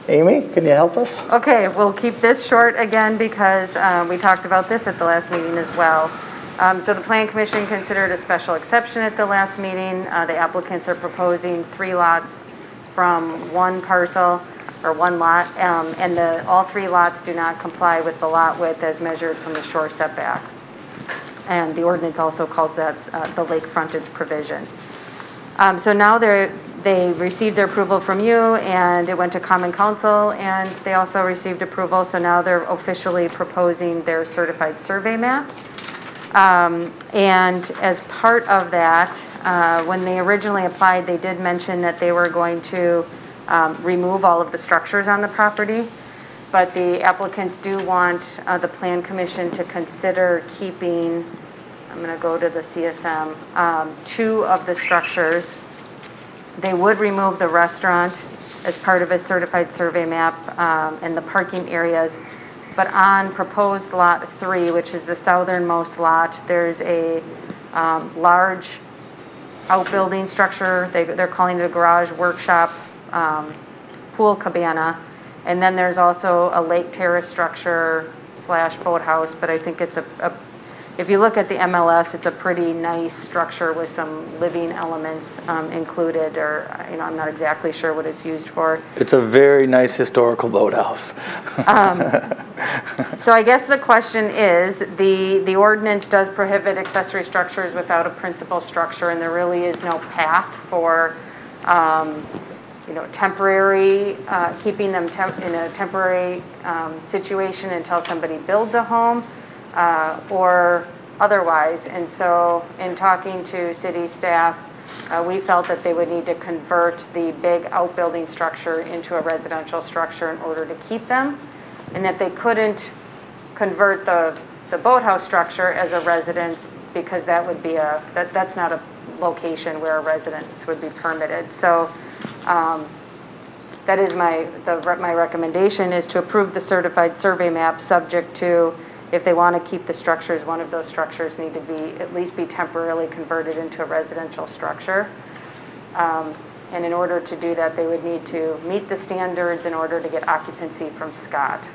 Amy, can you help us? Okay, we'll keep this short again because we talked about this at the last meeting as well. So the Plan Commission considered a special exception at the last meeting. The applicants are proposing 3 lots from 1 parcel or 1 lot, and all 3 lots do not comply with the lot width as measured from the shore setback. And the ordinance also calls that the lake frontage provision. So now they received their approval from you, and it went to Common Council, and they also received approval, so now they're officially proposing their certified survey map. And as part of that, when they originally applied, they did mention that they were going to remove all of the structures on the property, but the applicants do want the Plan Commission to consider keeping, I'm going to go to the CSM, 2 of the structures. They would remove the restaurant as part of a certified survey map and the parking areas. But on proposed lot 3, which is the southernmost lot, there's a large outbuilding structure. They're calling it a garage workshop pool cabana. And then there's also a lake terrace structure / boathouse, but I think it's if you look at the MLS, it's a pretty nice structure with some living elements included, or I'm not exactly sure what it's used for. It's a very nice historical boathouse. So I guess the question is, the ordinance does prohibit accessory structures without a principal structure, and there really is no path for temporary, keeping them in a temporary situation until somebody builds a home. Or otherwise. And so in talking to city staff, we felt that they would need to convert the big outbuilding structure into a residential structure in order to keep them, and that they couldn't convert the boathouse structure as a residence because that would be that's not a location where a residence would be permitted. So that is my recommendation is to approve the certified survey map subject to, if they want to keep the structures, one of those structures need to at least be temporarily converted into a residential structure. And in order to do that, they would need to meet the standards in order to get occupancy from Scott.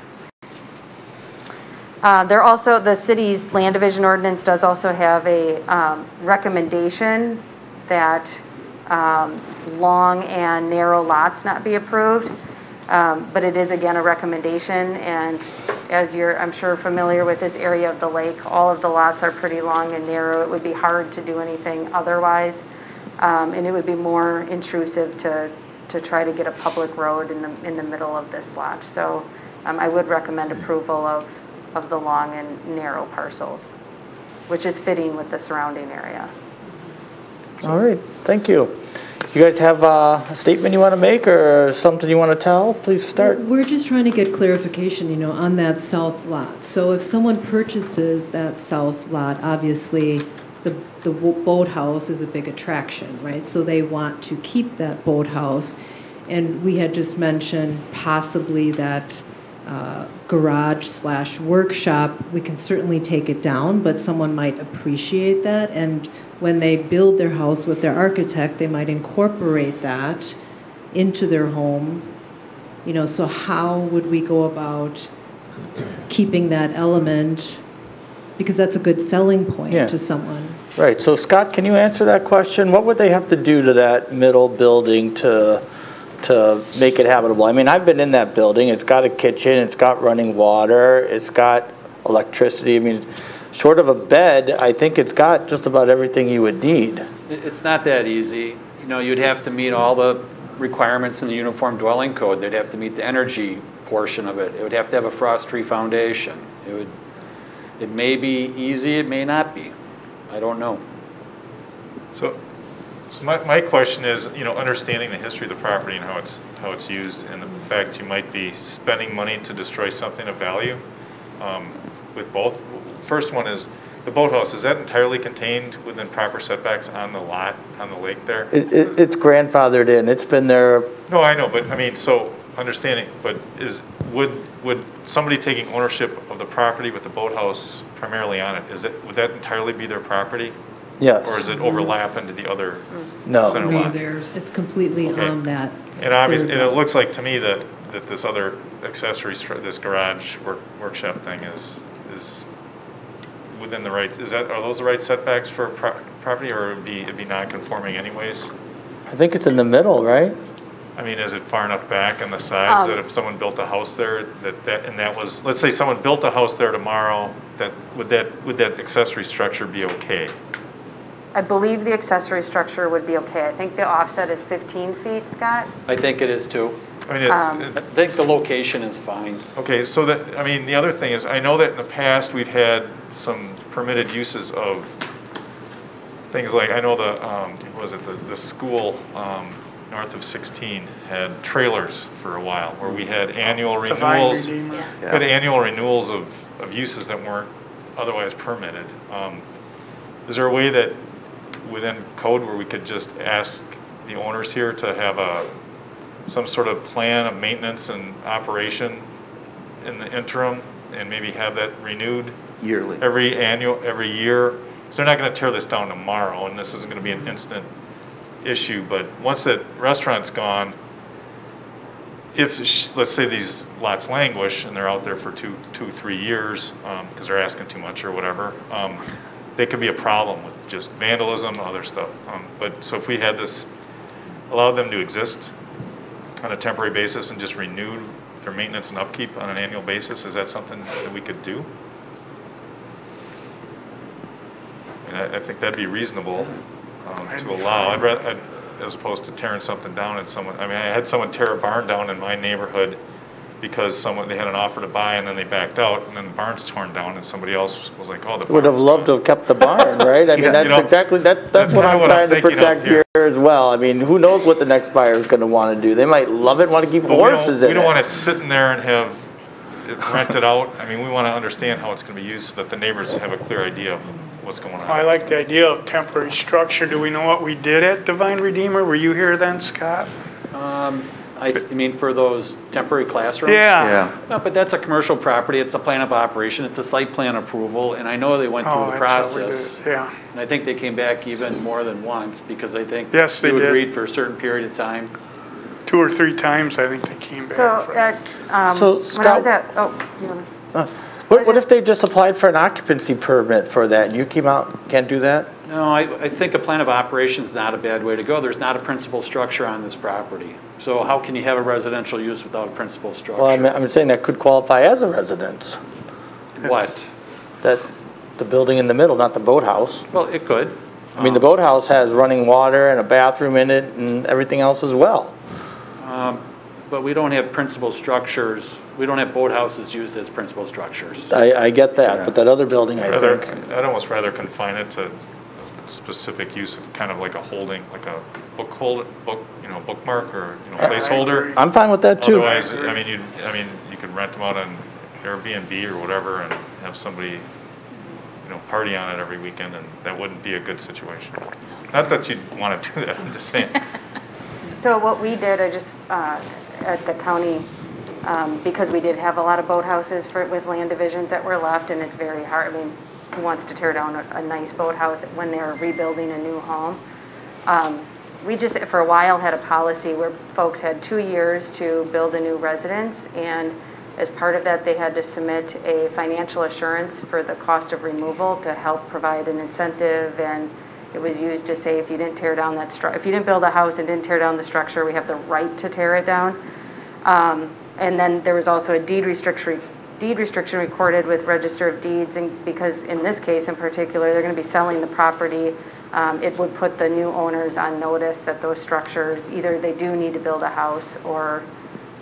The city's land division ordinance does also have a recommendation that long and narrow lots not be approved. But it is, again, a recommendation, and as you're, I'm sure, familiar with this area of the lake, all of the lots are pretty long and narrow. It would be hard to do anything otherwise, and it would be more intrusive to try to get a public road in the middle of this lot. So I would recommend approval of the long and narrow parcels, which is fitting with the surrounding area. All right, thank you. You guys have a statement you want to make or something you want to tell? Please start. We're just trying to get clarification, on that south lot. So if someone purchases that south lot, obviously the boathouse is a big attraction, right? So they want to keep that boathouse. And we had just mentioned possibly that garage/workshop, we can certainly take it down, but someone might appreciate that. And when they build their house with their architect, they might incorporate that into their home. So how would we go about keeping that element? Because that's a good selling point to someone. Right. So Scott, can you answer that question? What would they have to do to that middle building to make it habitable? I mean, I've been in that building. It's got a kitchen. It's got running water. It's got electricity. I mean, short of a bed, I think it's got just about everything you would need. It's not that easy. You'd have to meet all the requirements in the Uniform Dwelling Code. They'd have to meet the energy portion of it. It would have to have a frost-free foundation. It may be easy, it may not be. I don't know. So my question is, understanding the history of the property and how it's used, and the fact you might be spending money to destroy something of value, with both. First one is the boathouse. Is that entirely contained within proper setbacks on the lot on the lake there? It's grandfathered in. It's been there. No, I know, but I mean, so understanding. But would somebody taking ownership of the property with the boathouse primarily on it, would that entirely be their property? Yes. Or does it overlap into the other No. center lots? It's completely on that. And obviously, and it looks like to me that this other accessory, this garage workshop thing is within the right. Are those the right setbacks for property, or it'd be non-conforming anyways? I think it's in the middle, right? I mean, is it far enough back on the sides that if someone built a house there, that was, let's say someone built a house there tomorrow, would that accessory structure be okay? I believe the accessory structure would be okay. I think the offset is 15 feet, Scott. I think it is too. I mean, I think the location is fine. Okay, so the other thing is, I know that in the past we've had some permitted uses of things like, I know the school north of 16 had trailers for a while where we had annual renewals. Had annual renewals of uses that weren't otherwise permitted. Is there a way that within code where we could just ask the owners here to have some sort of plan of maintenance and operation in the interim, and maybe have that renewed Yearly. every year? So they're not going to tear this down tomorrow, and this isn't going to be an instant issue. But once that restaurant's gone, if let's say these lots languish and they're out there for 2-3 years because they're asking too much or whatever, they could be a problem with just vandalism, other stuff. But so if we had this, allowed them to exist on a temporary basis and just renewed their maintenance and upkeep on an annual basis, is that something that we could do? And I think that'd be reasonable to allow. I'd rather, as opposed to tearing something down at someone. I mean, I had someone tear a barn down in my neighborhood because they had an offer to buy and then they backed out, and then the barn's torn down, and somebody else was like, "Oh, the would have loved to have kept the barn, right? I mean, that's what I'm trying to protect here as well. I mean, who knows what the next buyer is going to want to do? They might love it, want to keep horses in it. We don't want it sitting there and have it rented out. I mean, we want to understand how it's going to be used so that the neighbors have a clear idea of what's going on. I like the idea of temporary structure. Do we know what we did at Divine Redeemer? Were you here then, Scott? I mean, for those temporary classrooms? Yeah. No, but that's a commercial property. It's a plan of operation. It's a site plan approval, and I know they went through the process. Yeah. And I think they came back even more than once, because I think Yes, they you did. agreed for a certain period of time. 2 or 3 times, I think they came back. So, when I was at, What if they just applied for an occupancy permit for that, and you came out, can't do that? No, I think a plan of operation is not a bad way to go. There's not a principal structure on this property. So how can you have a residential use without a principal structure? Well, I'm saying that could qualify as a residence. What? That, the building in the middle, not the boathouse. Well, it could. I mean, the boathouse has running water and a bathroom in it and everything else as well. But we don't have principal structures. We don't have boathouses used as principal structures. I get that, but that other building, I think. I'd almost rather confine it to specific use of kind of like a holding, like a bookmark or, placeholder. I'm fine with that too. Otherwise, you could rent them out on Airbnb or whatever and have somebody, party on it every weekend, and that wouldn't be a good situation. Not that you'd want to do that, I'm just saying. So what we did, at the county, because we did have a lot of boathouses with land divisions that were left, and it's very hard. I mean, who wants to tear down a nice boathouse when they're rebuilding a new home? We just, for a while, had a policy where folks had 2 years to build a new residence, and as part of that, they had to submit a financial assurance for the cost of removal to help provide an incentive, and it was used to say if you didn't tear down if you didn't build a house and didn't tear down the structure, we have the right to tear it down. And then there was also a deed restriction recorded with Register of Deeds, and because in this case in particular, they're going to be selling the property. It would put the new owners on notice that those structures, either they do need to build a house or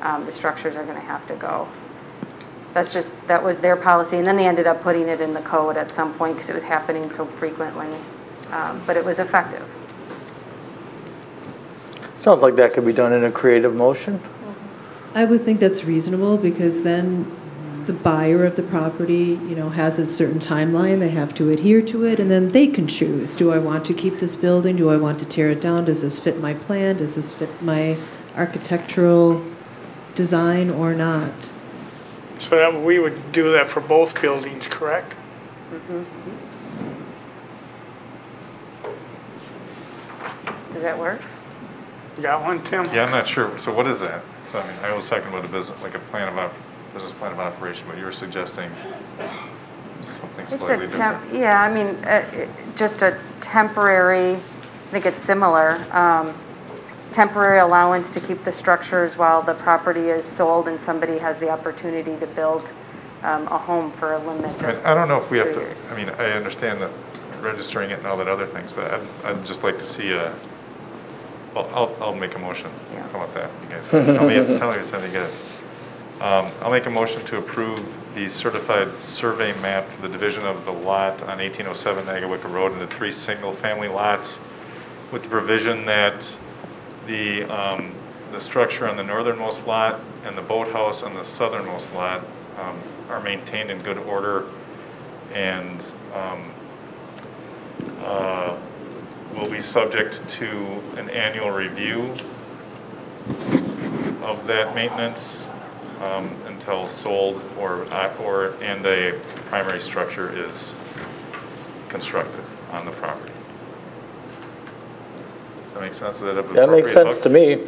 the structures are going to have to go. That was their policy, and then they ended up putting it in the code at some point because it was happening so frequently, but it was effective. Sounds like that could be done in a creative motion. I would think that's reasonable because then the buyer of the property, has a certain timeline. They have to adhere to it, and then they can choose. Do I want to keep this building? Do I want to tear it down? Does this fit my plan? Does this fit my architectural design or not? So that we would do that for both buildings, correct? Mm-hmm. Does that work? You got one, Tim? Yeah, I'm not sure. So what is that? So I was talking about a business, like a business plan of operation, but you were suggesting something slightly different. Just a temporary, I think it's similar, temporary allowance to keep the structures while the property is sold and somebody has the opportunity to build a home for a limit. I don't know if we have to, I understand that registering it and all that other things, but I'd just like to see I'll make a motion. Yeah. How about that? You guys tell me it's how to get it. I'll make a motion to approve the certified survey map for the division of the lot on 1807 Nagawicka Road into 3 single-family lots, with the provision that the structure on the northernmost lot and the boathouse on the southernmost lot are maintained in good order and will be subject to an annual review of that maintenance until sold and a primary structure is constructed on the property. Does that make sense? That makes sense to me.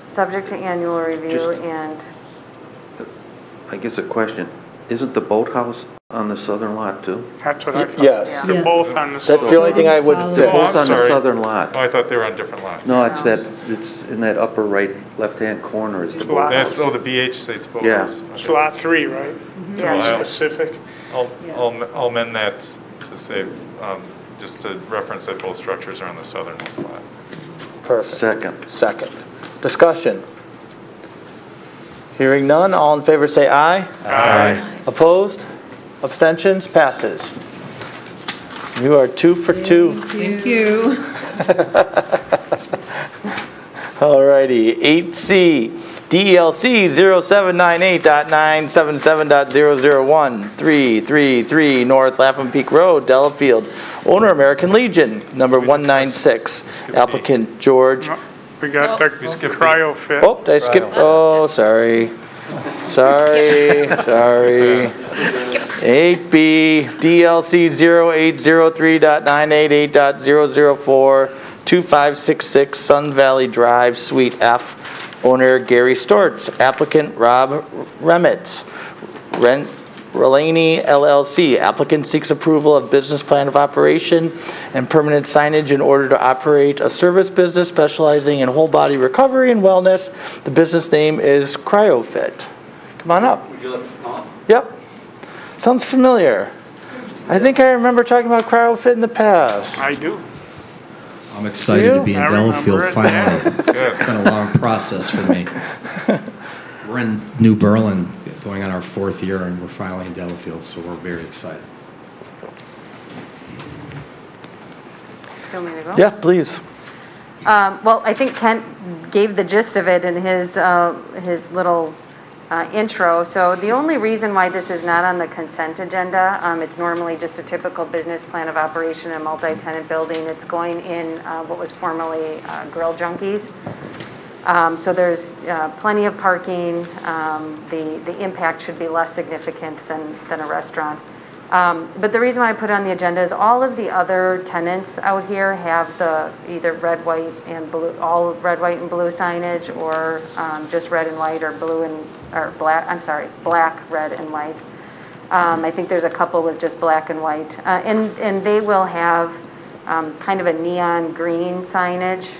Subject to annual review and... I guess a question, isn't the boathouse on the southern lot too? That's what I thought. Yes. They're both on the southern. That's the only thing I would They're both I'm on the sorry. southern lot. Oh, I thought they were on different lots. No, it's in that upper right, left-hand corner is the boathouse. The BH states both. Yeah. It's lot 3, right? So Yeah. Specific. I'll amend that to say, just to reference that both structures are on the southernmost lot. Perfect. Second. Discussion. Hearing none, all in favor say aye. Aye. Opposed? Abstentions? Passes. You are 2 for 2. Thank you. Alrighty, 8C, DELC 0798.977.001, 333 North Lapham Peak Road, Delafield. Owner American Legion, number 196. Applicant George. We got the cryo fit. Oh, did I skip? Oh, sorry. Sorry. 8B, DLC 0803.988.004, 2566 Sun Valley Drive, Suite F. Owner Gary Stortz. Applicant Rob Remitz. Relaney LLC. Applicant seeks approval of business plan of operation and permanent signage in order to operate a service business specializing in whole body recovery and wellness. The business name is CryoFit. Come on up. Would you like to come up? Yep. Sounds familiar. I think I remember talking about CryoFit in the past. I do. I'm excited to be in I remember Delafield it, finally. yeah. It's been a long process for me. We're in New Berlin, going on our 4th year, and we're finally in Delafield, so we're very excited. you want me to go? Yeah, please. Well, I think Kent gave the gist of it in his little intro. So the only reason why this is not on the consent agenda, it's normally just a typical business plan of operation in a multi-tenant building. It's going in what was formerly Grill Junkies. So there's plenty of parking. The impact should be less significant than a restaurant. But the reason why I put it on the agenda is all of the other tenants out here have the either red, white, and blue, all red, white, and blue signage, or just red and white, or blue and or black. I'm sorry, black, red, and white. I think there's a couple with just black and white, and they will have kind of a neon green signage.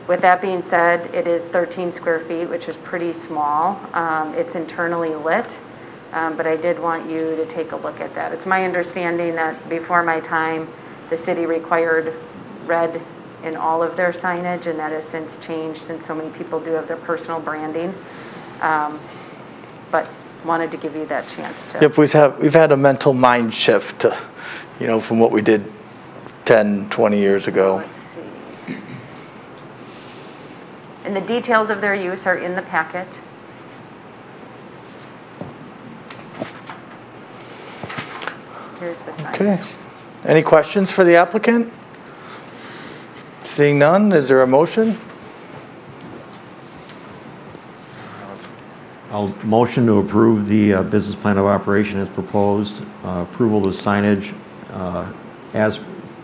With that being said, it is 13 square feet, which is pretty small. It's internally lit. But I did want you to take a look at that. It's my understanding that before my time, the city required red in all of their signage, and that has since changed since so many people do have their personal branding. But wanted to give you that chance to. Yep, we've had a mental mind shift, from what we did 10, 20 years ago. Let's see. And the details of their use are in the packet. Here's the signage. Okay. Any questions for the applicant? Seeing none, is there a motion? I'll motion to approve the business plan of operation as proposed, approval of the signage as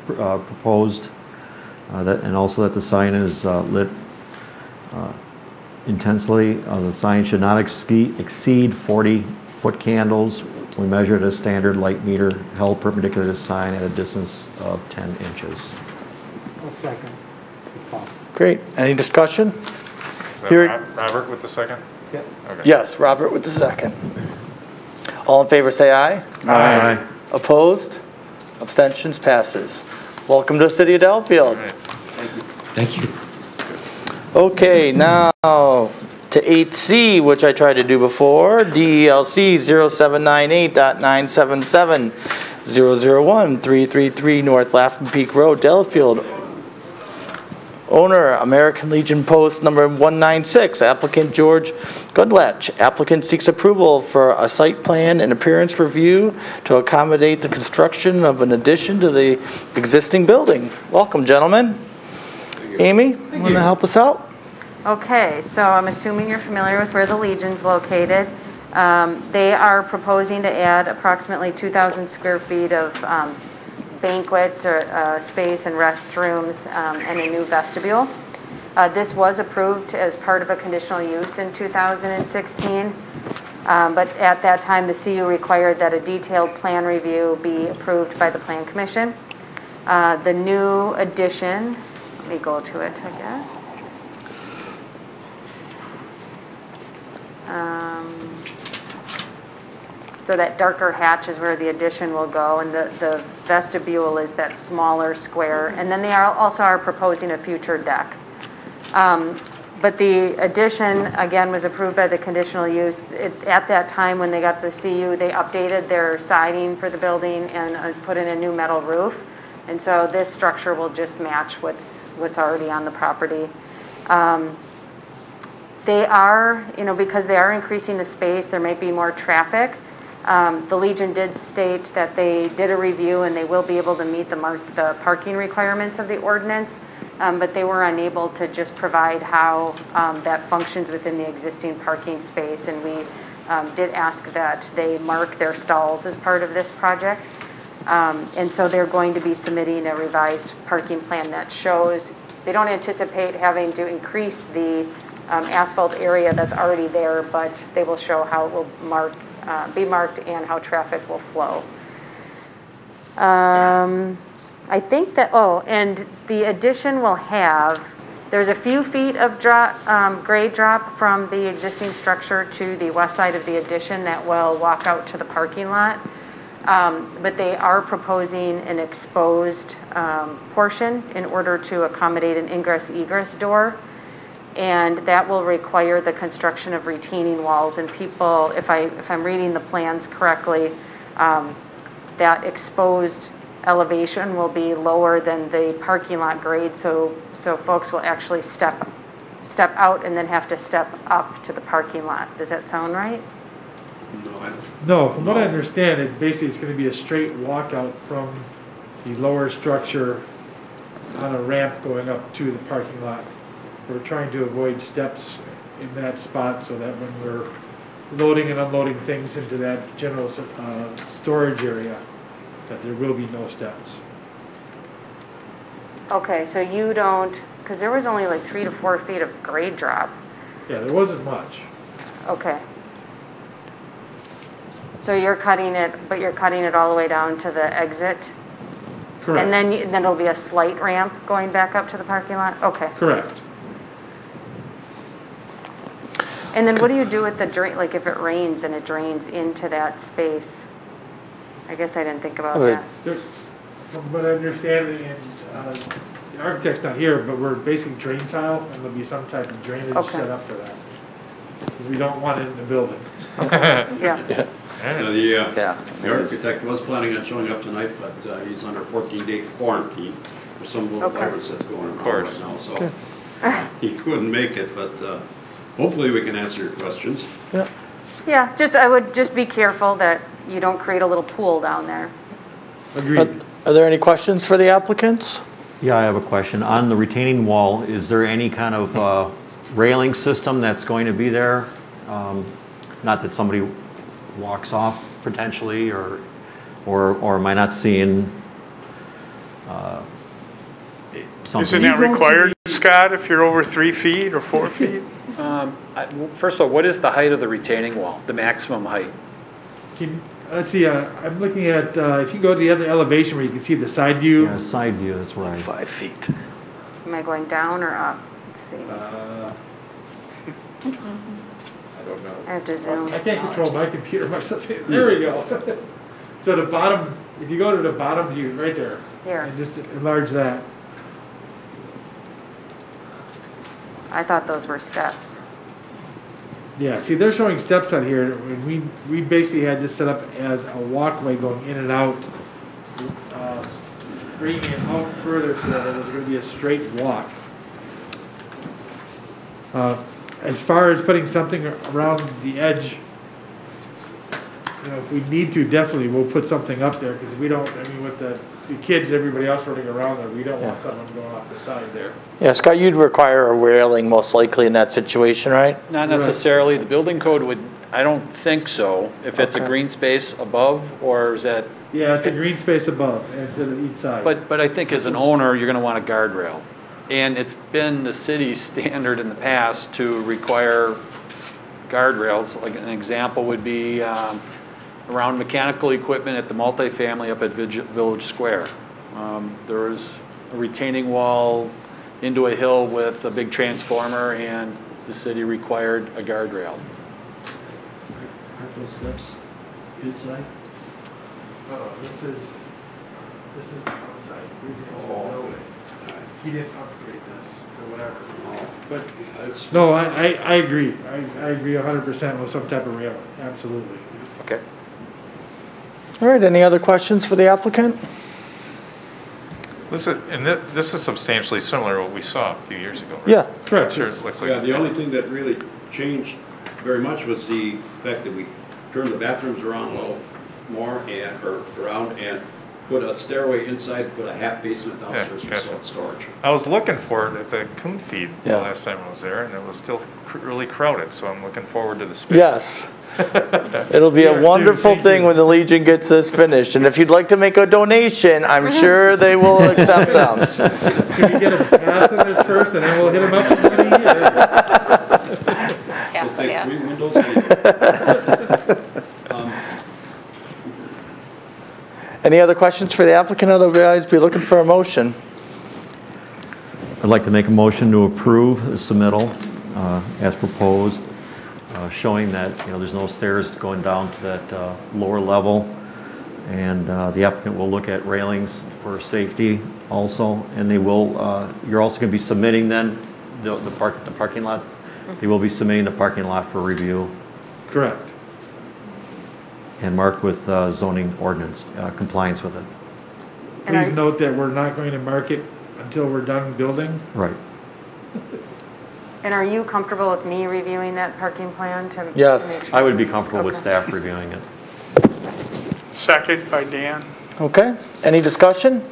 proposed, and also that the sign is lit intensely. The sign should not exceed 40-foot candles. We measured a standard light meter held perpendicular to the sign at a distance of 10 inches. I'll second. Great. Any discussion? Is that Robert with the second? Yep. Okay. Yes, Robert with the second. All in favor say aye. Aye. Opposed? Abstentions? Passes. Welcome to the city of Delafield. All right. Thank you. Okay, now to 8C, which I tried to do before, DELC 0798.977-001-333 North Laughing Peak Road, Delafield. Owner, American Legion Post number 196, applicant George Goodlatch. Applicant seeks approval for a site plan and appearance review to accommodate the construction of an addition to the existing building. Welcome, gentlemen. Amy, want to help us out? Okay, so I'm assuming you're familiar with where the Legion's located. They are proposing to add approximately 2,000 square feet of banquet space and restrooms and a new vestibule. This was approved as part of a conditional use in 2016, but at that time the CU required that a detailed plan review be approved by the Plan Commission. The new addition, let me go to it, I guess. So that darker hatch is where the addition will go, and the vestibule is that smaller square. And then they also are proposing a future deck. But the addition, again, was approved by the conditional use. At that time when they got the CU, they updated their siding for the building and put in a new metal roof. And so this structure will just match what's already on the property. They are, because they are increasing the space, there might be more traffic. The Legion did state that they did a review and they will be able to meet the parking requirements of the ordinance, but they were unable to just provide how that functions within the existing parking space. And we did ask that they mark their stalls as part of this project. And so they're going to be submitting a revised parking plan that shows, they don't anticipate having to increase the asphalt area that's already there, but they will show how it will be marked and how traffic will flow. I think that, and the addition will have, there's a few feet of grade drop from the existing structure to the west side of the addition that will walk out to the parking lot. But they are proposing an exposed portion in order to accommodate an ingress-egress door. And that will require the construction of retaining walls. And people, if I'm reading the plans correctly, that exposed elevation will be lower than the parking lot grade, so folks will actually step out and then have to step up to the parking lot. Does that sound right? No, from what I understand, it's going to be a straight walkout from the lower structure on a ramp going up to the parking lot. We're trying to avoid steps in that spot so that when we're loading and unloading things into that general storage area, that there will be no steps. Okay, so you don't, because there was only like 3 to 4 feet of grade drop. Yeah, there wasn't much. Okay. So you're cutting it, but you're cutting it all the way down to the exit? Correct. And then it'll be a slight ramp going back up to the parking lot? Okay. Correct. And then what do you do with the drain, like if it rains and it drains into that space? I guess I didn't think about that. From what I understand, the architect's not here, but we're basically drain tile, and there'll be some type of drainage set up for that. Because we don't want it in the building. Yeah. The architect was planning on showing up tonight, but he's under 14-day quarantine for some little virus that's going around right now, so he couldn't make it, but hopefully we can answer your questions. Yeah, I would just be careful that you don't create a little pool down there. Agreed. Are there any questions for the applicants? Yeah, I have a question. On the retaining wall, is there any kind of railing system that's going to be there? Not that somebody walks off potentially, or am I not seeing something? Isn't that required, Scott, if you're over 3 feet or 4 feet? First of all, what is the height of the retaining wall, the maximum height? Let's see, I'm looking at, if you go to the other elevation where you can see the side view. Yeah, side view, that's right. 5 feet. Am I going down or up? Let's see. I don't know. I have to zoom. I can't control my computer much. There we go. So the bottom, if you go to the bottom view, right there. Here. And just enlarge that. I thought those were steps. Yeah, see, they're showing steps on here. And we basically had this set up as a walkway going in and out, bringing it out further so that it was going to be a straight walk. As far as putting something around the edge, if we need to, definitely we'll put something up there, because we don't, with the kids, everybody else running around there, we don't want someone going off the side there. Yeah, Scott, you'd require a railing most likely in that situation, right? Not necessarily. The building code would, I don't think so. If it's a green space above, or is that? Yeah, it's a green space above and to each side. But I think as an owner, you're going to want a guardrail. And it's been the city's standard in the past to require guardrails. Like an example would be around mechanical equipment at the multifamily up at Village Square. There was a retaining wall into a hill with a big transformer, and the city required a guardrail. Aren't those steps inside? This is the outside. Building. He didn't upgrade this or whatever. But no, I agree. I agree 100% with some type of railing. Absolutely. Okay. All right, any other questions for the applicant? This is substantially similar to what we saw a few years ago, right? Yeah, correct. Sure, it looks like Yeah, the only thing that really changed very much was the fact that we turned the bathrooms around a little more and put a stairway inside, put a half basement downstairs for storage. I was looking for it at the Coon Feed the last time I was there, and it was still really crowded, so I'm looking forward to the space. Yes. It'll be a wonderful thing when the Legion gets this finished. And if you'd like to make a donation, I'm sure they will accept them. Can we get a pass on this first, and then we'll hit them up for money here? Pass We'll that. take 3 windows. Any other questions for the applicant? Otherwise, be looking for a motion. I'd like to make a motion to approve the submittal as proposed, showing that there's no stairs going down to that lower level, and the applicant will look at railings for safety also, and they will. You're also going to be submitting then the parking lot. They will be submitting the parking lot for review. Correct. And marked with zoning ordinance compliance with it. And are- please note that we're not going to mark it until we're done building. Right. And are you comfortable with me reviewing that parking plan to? Yes. To make sure? I would be comfortable with Okay. staff reviewing it. Second by Dan. Okay, any discussion?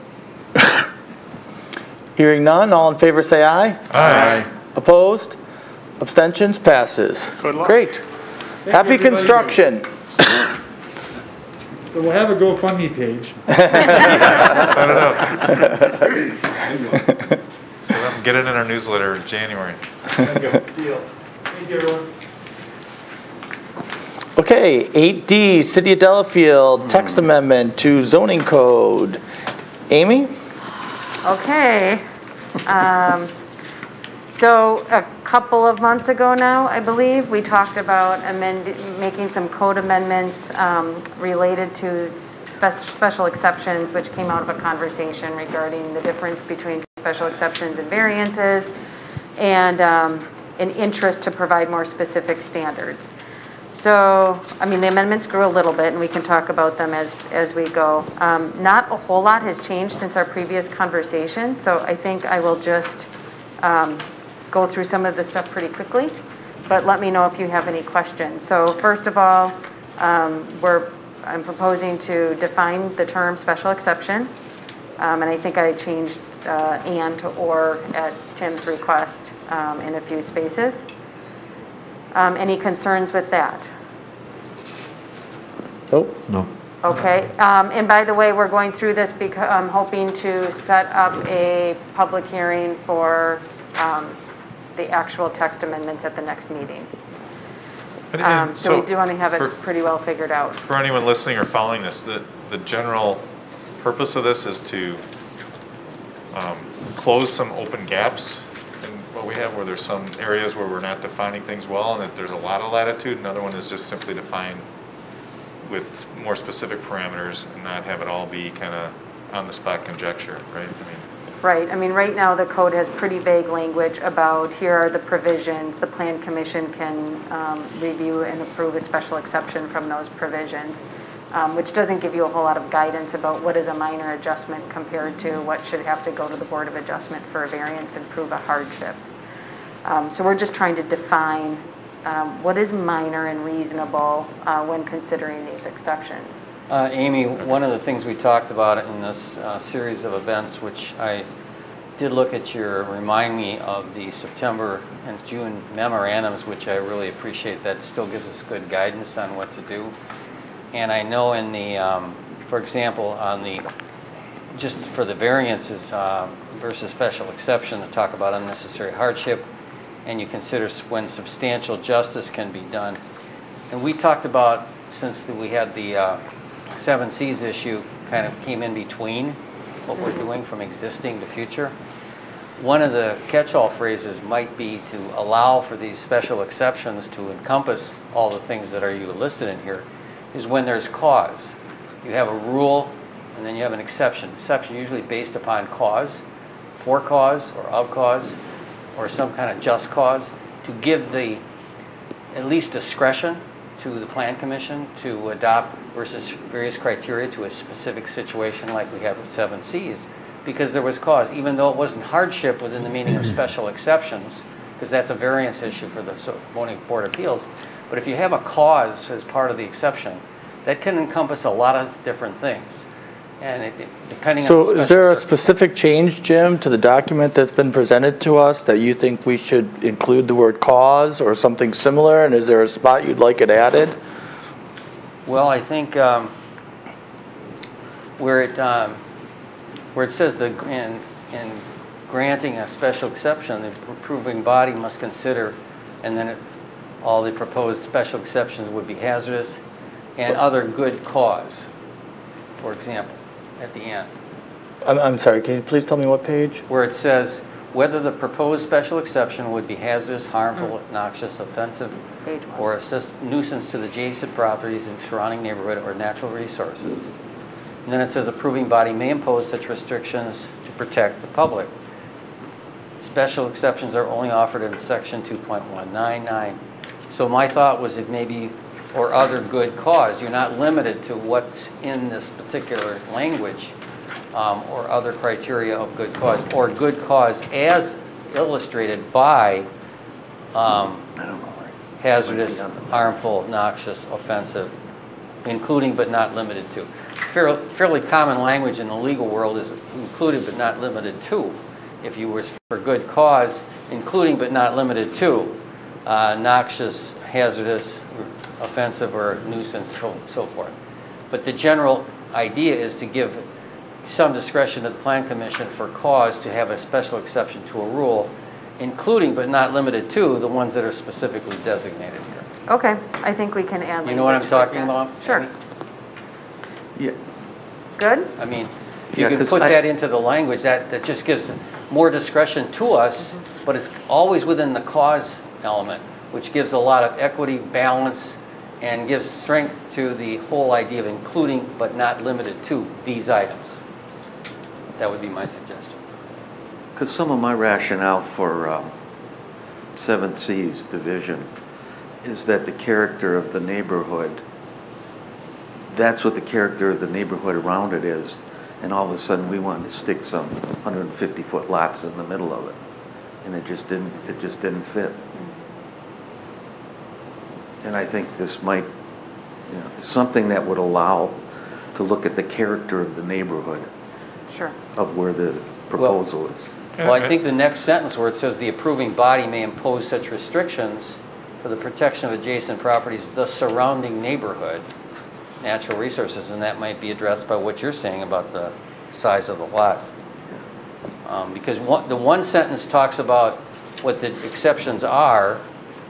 Hearing none, all in favor say aye. Aye. Opposed? Abstentions? Passes. Good luck. Great. Happy everybody. construction. So we'll have a GoFundMe page. Set it up. So let them get it in our newsletter in January. Deal. Thank you, everyone. Okay, 8D, City of Delafield, text amendment to zoning code. Amy? Okay. So a couple of months ago now, I believe, we talked about making some code amendments related to special exceptions, which came out of a conversation regarding the difference between special exceptions and variances, and an interest to provide more specific standards. So, I mean, the amendments grew a little bit, and we can talk about them as we go. Not a whole lot has changed since our previous conversation, so I think I will just go through some of the stuff pretty quickly, but let me know if you have any questions. So first of all, I'm proposing to define the term special exception, and I think I changed and to or at Tim's request in a few spaces. Any concerns with that? Nope. No. Okay, and by the way, we're going through this because I'm hoping to set up a public hearing for the actual text amendments at the next meeting. So we do want to have it pretty well figured out. For anyone listening or following this, the general purpose of this is to close some open gaps in what we have, where there's some areas where we're not defining things well and that there's a lot of latitude. Another one is just simply define with more specific parameters and not have it all be kind of on-the-spot conjecture, right? Right. I mean, right now the code has pretty vague language about here are the provisions. The Plan Commission can review and approve a special exception from those provisions, which doesn't give you a whole lot of guidance about what is a minor adjustment compared to what should have to go to the Board of Adjustment for a variance and prove a hardship. So we're just trying to define what is minor and reasonable when considering these exceptions. Amy, one of the things we talked about in this series of events, which I did look at remind me of the September and June memorandums, which I really appreciate. That still gives us good guidance on what to do. And I know in the, for example, on the, just for the variances versus special exception, to talk about unnecessary hardship, and you consider when substantial justice can be done. And we talked about, since we had the 7Cs issue kind of came in between what we're doing from existing to future. One of the catch-all phrases might be to allow for these special exceptions to encompass all the things that are listed in here, is when there's cause. You have a rule and then you have an exception. Exception usually based upon cause, for cause or of cause, or some kind of just cause, to give the at least discretion to the Plan Commission to adopt versus various criteria to a specific situation like we have with 7Cs, because there was cause, even though it wasn't hardship within the meaning of special exceptions, because that's a variance issue for the zoning board of appeals. But if you have a cause as part of the exception, that can encompass a lot of different things. And depending on So is there a specific change, Jim, to the document that's been presented to us that you think we should include the word cause or something similar? And is there a spot you'd like it added? Well, I think where it says in granting a special exception, the approving body must consider, and then all the proposed special exceptions would be hazardous and other good cause, for example, at the end. I'm sorry, can you please tell me what page? Where it says whether the proposed special exception would be hazardous, harmful, obnoxious, offensive, or a nuisance to the adjacent properties and surrounding neighborhood or natural resources. And then it says approving body may impose such restrictions to protect the public. Special exceptions are only offered in section 2.199. So my thought was it maybe, or other good cause, you're not limited to what's in this particular language. or other criteria of good cause, or good cause as illustrated by hazardous, harmful, noxious, offensive, including but not limited to. Fairly common language in the legal world is included but not limited to. If you were for good cause, including but not limited to noxious, hazardous, offensive, or nuisance, so forth. But the general idea is to give some discretion to the Plan Commission for cause to have a special exception to a rule, including but not limited to the ones that are specifically designated here. Okay, I think we can add. You know what I'm talking about? Sure. Amy? Yeah. Good? I mean, if you can put that into the language, that just gives more discretion to us, but it's always within the cause element, which gives a lot of equity, balance, and gives strength to the whole idea of including but not limited to these items. That would be my suggestion. Because some of my rationale for 7C's division is that the character of the neighborhood, that's what the character of the neighborhood around it is, and all of a sudden we wanted to stick some 150-foot lots in the middle of it, and it just didn't fit. And I think this might, something that would allow to look at the character of the neighborhood. Sure. Of where the proposal is. Well, I think the next sentence where it says the approving body may impose such restrictions for the protection of adjacent properties, the surrounding neighborhood, natural resources, and that might be addressed by what you're saying about the size of the lot. Because the one sentence talks about what the exceptions are,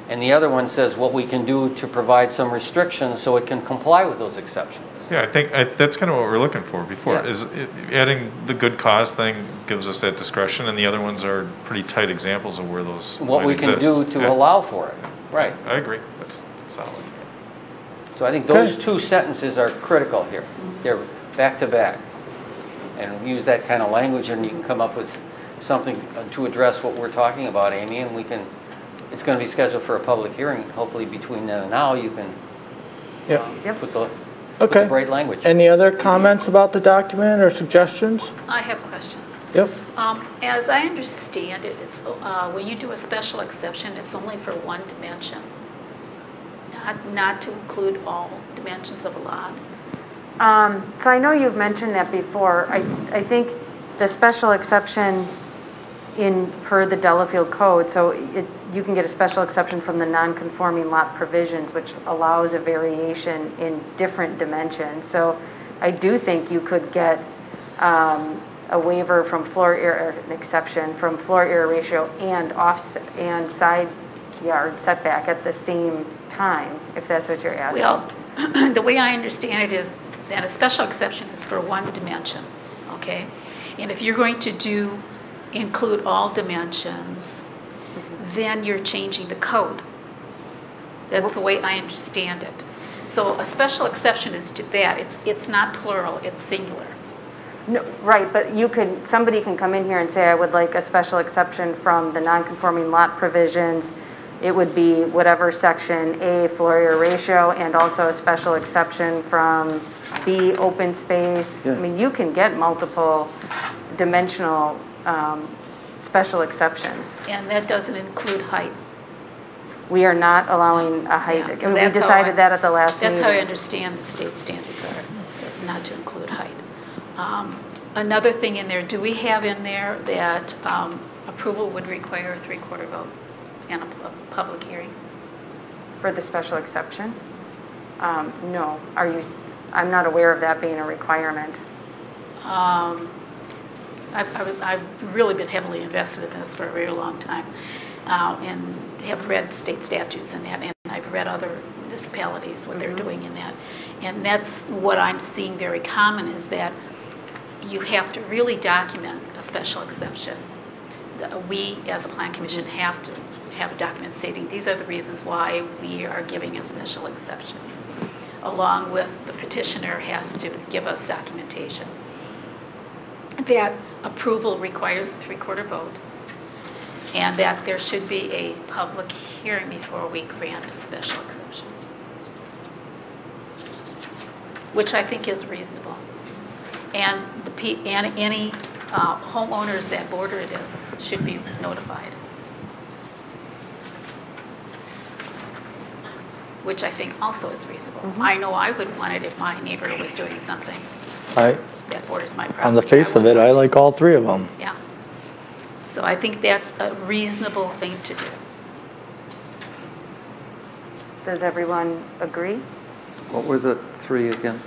and the other one says what we can do to provide some restrictions so it can comply with those exceptions. Yeah, I think that's kind of what we're looking for before, Yeah. is adding the good cause thing gives us that discretion, and the other ones are pretty tight examples of where those What might we can exist. do to allow for it. Right. I agree. That's solid. So I think those two sentences are critical here. They're back to back. And use that kind of language and you can come up with something to address what we're talking about, Amy, and we can, it's going to be scheduled for a public hearing. Hopefully between then and now you can put the right language. Any other comments about the document or suggestions? I have questions. Yep. As I understand it, it's when you do a special exception, it's only for one dimension, not to include all dimensions of a lot. So I know you've mentioned that before. I think the special exception per the Delafield code, so you can get a special exception from the non-conforming lot provisions, which allows a variation in different dimensions. So I do think you could get a waiver from floor area, an exception from floor area ratio and offset and side yard setback at the same time, if that's what you're asking. Well, the way I understand it is that a special exception is for one dimension, okay? And if you're going to include all dimensions, then you're changing the code. That's the way I understand it. So a special exception is to that. It's not plural, it's singular. No, right, but somebody can come in here and say, I would like a special exception from the non-conforming lot provisions. It would be whatever section A, floor area ratio, and also a special exception from B, open space. Yeah. I mean, you can get multiple dimensional special exceptions. And that doesn't include height. We are not allowing a height. Yeah, we decided that at the last meeting. That's how I understand the state standards are, is not to include height. Another thing in there, do we have in there that approval would require a 3/4 vote in a public hearing? For the special exception? No. I'm not aware of that being a requirement. I've really been heavily invested in this for a very long time and have read state statutes and that, and I've read other municipalities, what they're doing in that. And that's what I'm seeing very common is that you have to really document a special exception. We, as a Plan Commission, have to have a document stating these are the reasons why we are giving a special exception. Along with the petitioner has to give us documentation. That approval requires a 3/4 vote and that there should be a public hearing before we grant a special exception, which I think is reasonable. And and any homeowners that border this should be notified. Which I think also is reasonable. I know I would want it if my neighbor was doing something that borders my property. On the face of it, I like all three of them. Yeah. So I think that's a reasonable thing to do. Does everyone agree? What were the three again?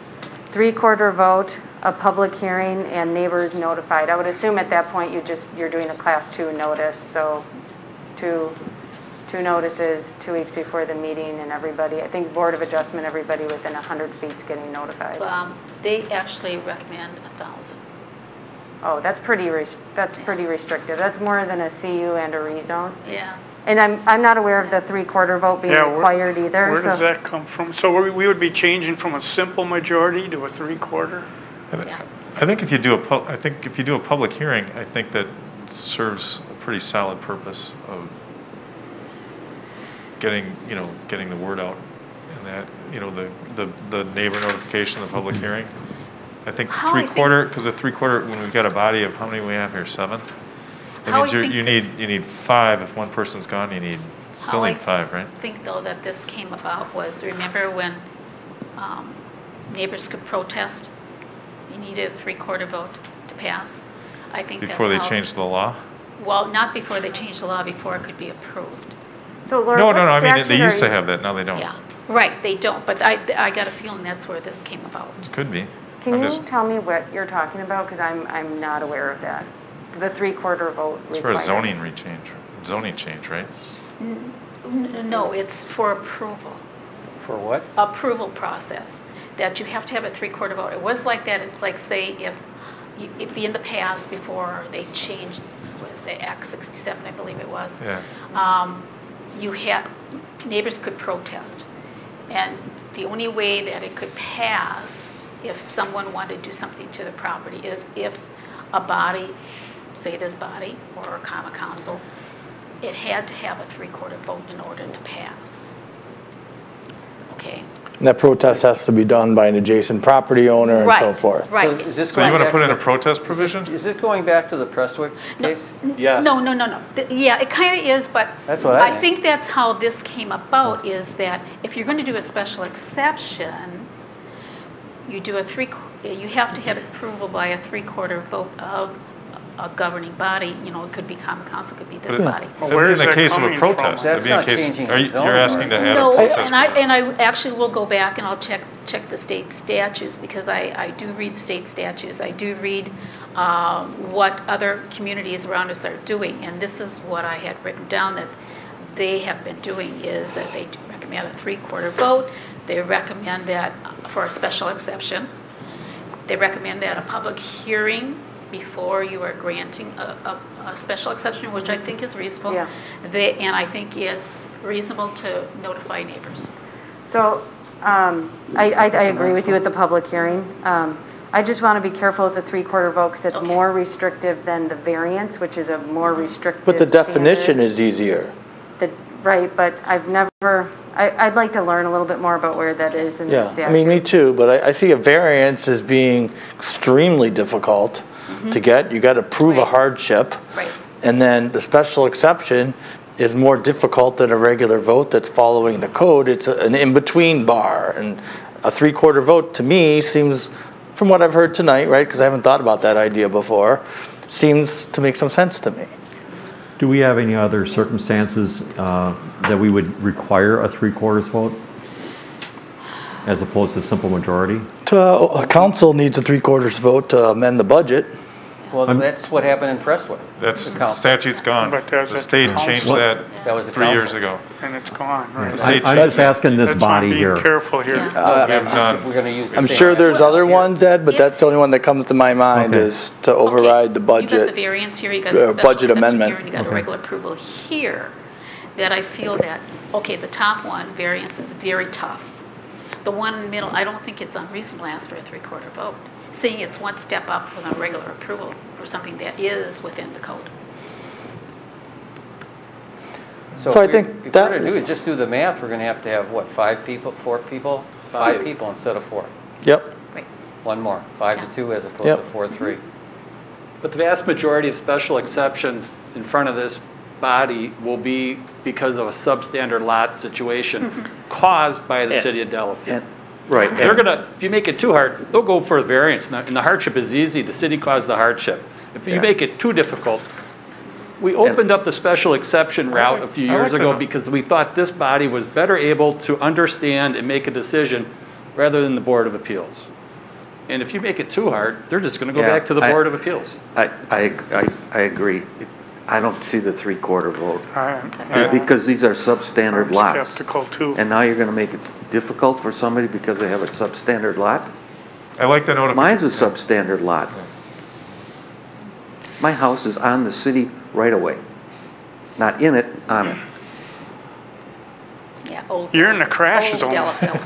3/4 vote, a public hearing, and neighbors notified. I would assume at that point you're doing a class 2 notice, so two notices 2 weeks before the meeting, and everybody, I think Board of Adjustment, everybody within 100 feet is getting notified. They actually recommend 1,000. Oh, that's pretty restrictive. That's more than a CU and a rezone. Yeah. And I'm not aware of the 3/4 vote being required either. Where does that come from? So we would be changing from a simple majority to a 3/4? I think if you do a public hearing, I think that serves a pretty solid purpose of getting the word out, and that, the neighbor notification, the public hearing. I think 3/4, because a 3/4, when we've got a body of, how many we have here, 7? That means you need 5. If one person's gone, you still need 5, right? I think though that this came about was, remember when neighbors could protest? You needed a 3/4 vote to pass. I think before they changed the law? Well, not before they changed the law, before it could be approved. So Laura, no, I mean, they used to have that, now they don't. Yeah, right, they don't, but I got a feeling that's where this came about. Could be. Can you tell me what you're talking about? Because I'm not aware of that. The 3/4 vote. It's for a zoning change, right? No, it's for approval. For what? Approval process, that you have to have a 3/4 vote. It was like that, like say if in the past before they changed, what is it, Act 67, I believe it was. Yeah. You had, neighbors could protest. And the only way that it could pass if someone wanted to do something to the property is if a body, say this body or a common council, it had to have a 3/4 vote in order to pass. Okay? And that protest has to be done by an adjacent property owner and so forth. Right. So you want to put in a protest provision? Is it going back to the Prestwick case? Yes. No. Yeah, it kind of is, but that's what I think that's how this came about, is that if you're going to do a special exception, you do you have to have approval by a 3/4 vote of a governing body. It could be common council, it could be this body. Well, where is that case of a protest? That's not changing the zoning. You're asking to add a No, protest? and I actually will go back and I'll check the state statutes, because I do read state statutes. I do read what other communities around us are doing, and this is what I had written down that they have been doing, is that they recommend a 3/4 vote. They recommend that for a special exception. They recommend that a public hearing before you are granting a special exception, which I think is reasonable. Yeah. And I think it's reasonable to notify neighbors. So I agree with you with the public hearing. I just want to be careful with the 3/4 vote because it's more restrictive than the variance, which is a more restrictive But the definition standard. is easier. Right, but I'd like to learn a little bit more about where that is in the statute. I mean, me too, but I see a variance as being extremely difficult to get. You got to prove a hardship. Right. And then the special exception is more difficult than a regular vote that's following the code. It's an in-between bar. And a 3/4 vote to me seems, from what I've heard tonight, right, because I haven't thought about that idea before, seems to make some sense to me. Do we have any other circumstances that we would require a 3/4 vote as opposed to simple majority? A council needs a 3/4 vote to amend the budget. Well, that's what happened in Prestwick. The statute's gone. But there's The a state changed that That was a 3 years council. ago. And it's gone, right? The state I'm just asking this That's why I'm body being here. careful here. We're going to use the I'm same sure there's rationale other here. ones, Ed, but that's the only one that comes to my mind is to override the You got the budget. variance here, you got a special budget exception amendment. here, and you got a regular approval here, that I feel that, okay, the top one, variance, is very tough. The one in the middle, I don't think it's unreasonable to ask for a 3/4 vote, seeing it's one step up from the regular approval for something that is within the code. So I if think we're that- going to just do the math, we're going to have what, 5 people, 4 people? 5 people instead of 4. Yep. Right. One more, 5-2 as opposed Yep. to 4-3. But the vast majority of special exceptions in front of this body will be because of a substandard lot situation caused by the city of Delafield. Right. They're gonna, if you make it too hard, they'll go for a variance, and the hardship is easy, the city caused the hardship. If you make it too difficult, we opened up the special exception route a few years ago because we thought this body was better able to understand and make a decision rather than the Board of Appeals. And if you make it too hard, they're just gonna go back to the Board of Appeals. I agree. I don't see the three-quarter vote. I- Because these are substandard I'm lots. skeptical too. And now you're gonna make it difficult for somebody because they have a substandard lot? I like the notification. Mine's a substandard lot. My house is on the city right away. Not in it, on it. Yeah, old. You're in the crash old zone. Delafield.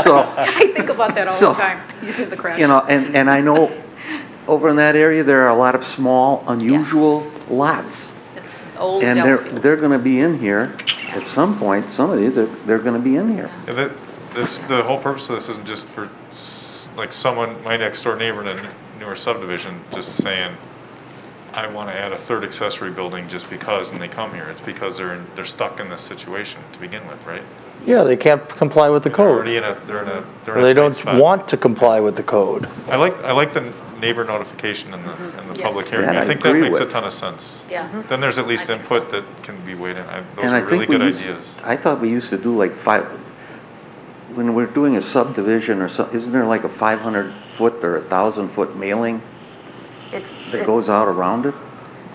So- I think about that all so, the time, using the crash. You know, and I know over in that area, there are a lot of small, unusual lots. It's old And Delafield. they're gonna be in here at some point, some of these, they're gonna be in here. Yeah, the whole purpose of this isn't just for like someone, my next door neighbor in a newer subdivision, just saying, I want to add a third accessory building just because, and they come here. It's because they're stuck in this situation to begin with, right? Yeah, they can't comply with the They're code. already in a, they're in a, they're in Or a they tight don't spot. want to comply with the code. I like the neighbor notification and the Yes. public hearing. That I I think that agree makes a with. ton of sense. Yeah. Then there's at least I think input that can be weighed in. Those And I are really think we good used, ideas. I thought we used to do like when we're doing a subdivision or so, isn't there like a 500-foot or 1,000-foot mailing that goes out around it?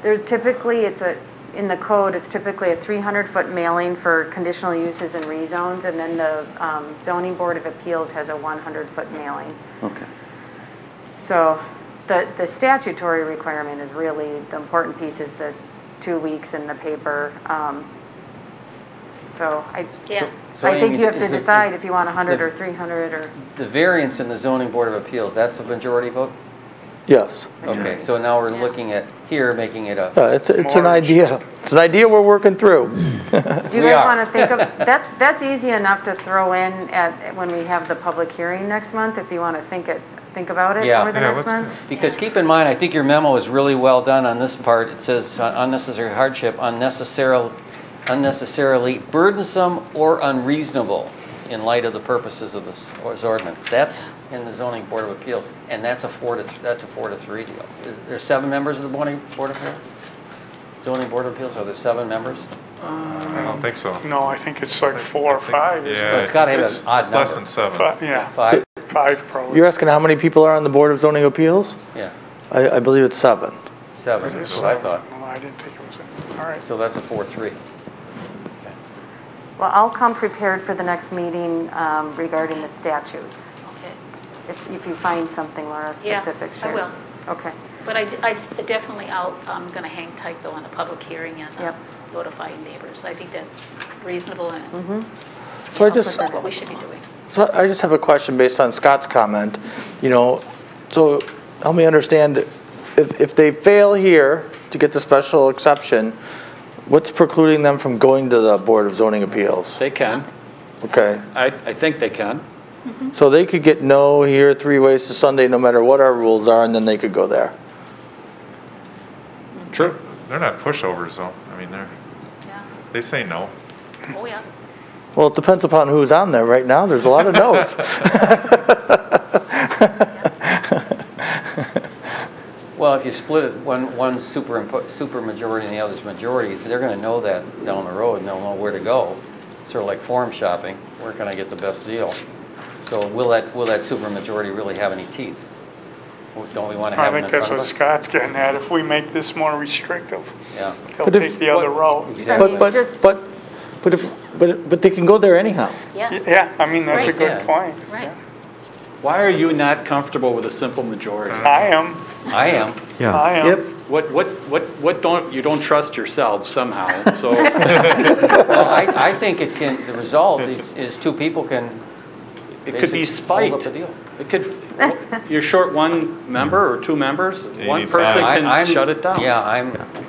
There's typically, in the code, it's typically a 300-foot mailing for conditional uses and rezones, and then the zoning board of appeals has a 100-foot mailing. Okay. So the statutory requirement is really, the important piece is the 2 weeks in the paper. So I think you have to decide if you want 100 or 300 or. The variance in the zoning board of appeals, that's a majority vote? Yes. Okay, so now we're looking at here, making it a. It's an idea. It's an idea we're working through. Do you guys want to think of, that's easy enough to throw in when we have the public hearing next month, if you want to think about it over the next month? Because keep in mind, I think your memo is really well done on this part. It says unnecessary hardship, unnecessarily burdensome or unreasonable in light of the purposes of this ordinance. That's in the zoning board of appeals, and that's a 4-3 deal. There's 7 members of the board of appeals? Zoning board of appeals, are there 7 members? I don't think so. No, I think it's like 4 or 5. Yeah. But it's got to have an odd It's number. less than 7. Yeah. 5? 5 probably. You're asking how many people are on the Board of Zoning Appeals? Yeah. I believe it's 7. 7, that's what I thought. No, I didn't think it was, all right. So that's a 4-3. Well, I'll come prepared for the next meeting regarding the statutes. Okay. If you find something, Laura, specific, Yeah, sure. I will. Okay. But I'm going to hang tight though on the public hearing and notifying neighbors. I think that's reasonable and So what we should be doing. So I just have a question based on Scott's comment. So help me understand, if they fail here to get the special exception, what's precluding them from going to the Board of Zoning Appeals? They can. Okay. I think they can. So they could get no here 3 ways to Sunday no matter what our rules are, and then they could go there. True. They're not pushovers though. I mean, they say no. Oh, yeah. Well, it depends upon who's on there. Right now, there's a lot of no's. Well, if you split it, one's super majority and the other's majority, they're going to know that down the road and they'll know where to go. Sort of like forum shopping, where can I get the best deal? So will that super majority really have any teeth? Or don't we want to have I them think in that's front what of us? Scott's getting at. If we make this more restrictive, Yeah. they'll But if- take the other route. Exactly. But they can go there anyhow. Yeah, I mean, that's a good point. Right. Why are you not comfortable with a simple majority? I am. I am. Yeah. I am. Yep. What you don't trust yourself somehow, so. Well, I think the result is 2 people can. It could be basically spite. hold up the deal. It could, you're short 1 member or 2 members, 1 person can shut it down. Yeah,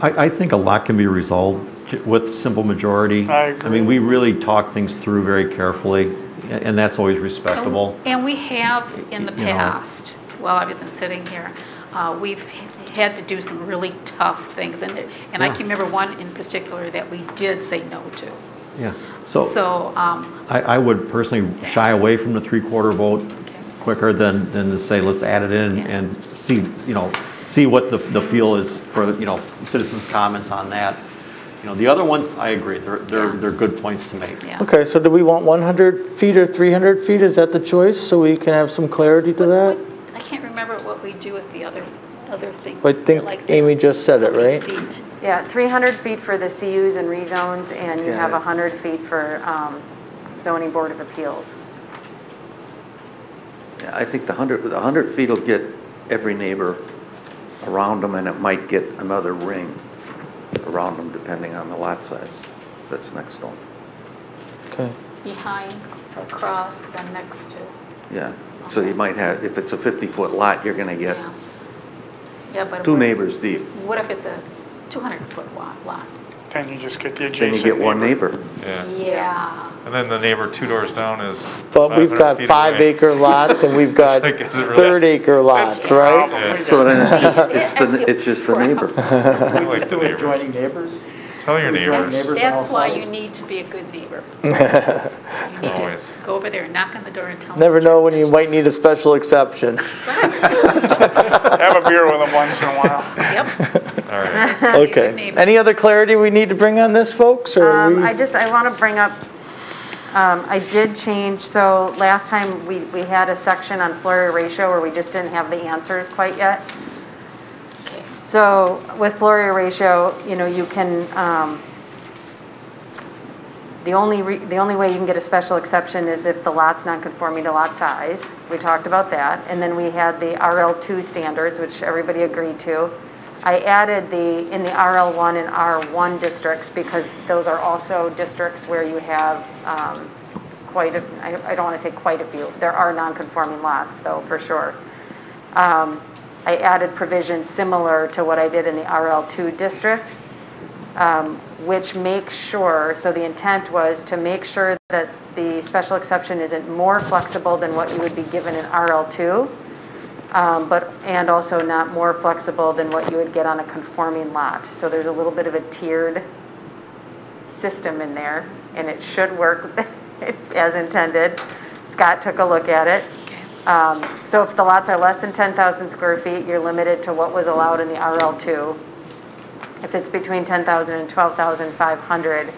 I think a lot can be resolved with simple majority. I agree. mean, we really talk things through very carefully, and that's always respectable. And we have in the You know. past, while I've been sitting here, we've had to do some really tough things. And I Yeah. can remember one in particular that we did say no to. Yeah, so um, I would personally shy away from the 3/4 vote quicker than to say, let's add it in and see, see what the feel is for, citizens' comments on that. The other ones, I agree, they're good points to make. Okay, so do we want 100 feet or 300 feet? Is that the choice, so we can have some clarity to that? I can't remember what we do with the other things. I think like Amy just said it, right? feet. Yeah, 300 feet for the CUs and rezones, and you Yeah. have 100 feet for zoning board of appeals. Yeah, I think the 100 feet will get every neighbor around them, and it might get another ring around them depending on the lot size that's next to them. Okay. Behind, across, and next to. Yeah, so you might have, if it's a 50-foot lot, you're gonna get Yeah, but two neighbors deep. what if it's a 200-foot lot? Then you just get the Then adjacent. you get one neighbor. Yeah. Yeah. And then the neighbor 2 doors down is. But we've 500 got feet 5-acre away. lots and we've got It's like, is it really- 3rd-acre lots, right? Yeah. So then it's just the neighbor. I like the neighbor. Joining neighbors? Tell your neighbors. That's why you need to be a good neighbor. You need to Always. go over there, knock on the door, and tell them. Never know when you might need a special exception. Have a beer with them once in a while. Yep. All right. Okay. Any other clarity we need to bring on this, folks? Or are we- I want to bring up, I did change, so last time we had a section on floor area ratio where we just didn't have the answers quite yet. So with floor area ratio, you can, the only way you can get a special exception is if the lot's non-conforming to lot size. We talked about that. And then we had the RL2 standards, which everybody agreed to. I added in the RL1 and R1 districts because those are also districts where you have I don't want to say quite a few. There are non-conforming lots though, for sure. I added provisions similar to what I did in the RL2 district, which makes sure, so the intent was to make sure that the special exception isn't more flexible than what you would be given in RL2, and also not more flexible than what you would get on a conforming lot. So there's a little bit of a tiered system in there, and it should work as intended. Scott took a look at it. So if the lots are less than 10,000 square feet, you're limited to what was allowed in the RL2. If it's between 10,000 and 12,500,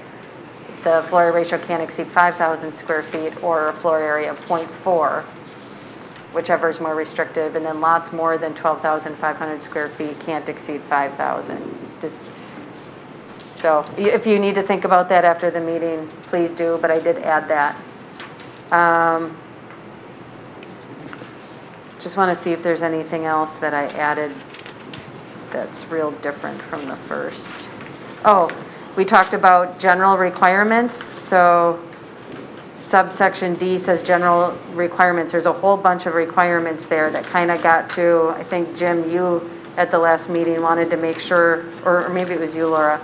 the floor area ratio can't exceed 5,000 square feet or a floor area of 0.4, whichever is more restrictive. And then lots more than 12,500 square feet can't exceed 5,000. So if you need to think about that after the meeting, please do, but I did add that. Just want to see if there's anything else that I added that's real different from the first. Oh, we talked about general requirements. So subsection D says general requirements. There's a whole bunch of requirements there that kind of got to, I think, Jim, you at the last meeting wanted to make sure, or maybe it was you, Laura,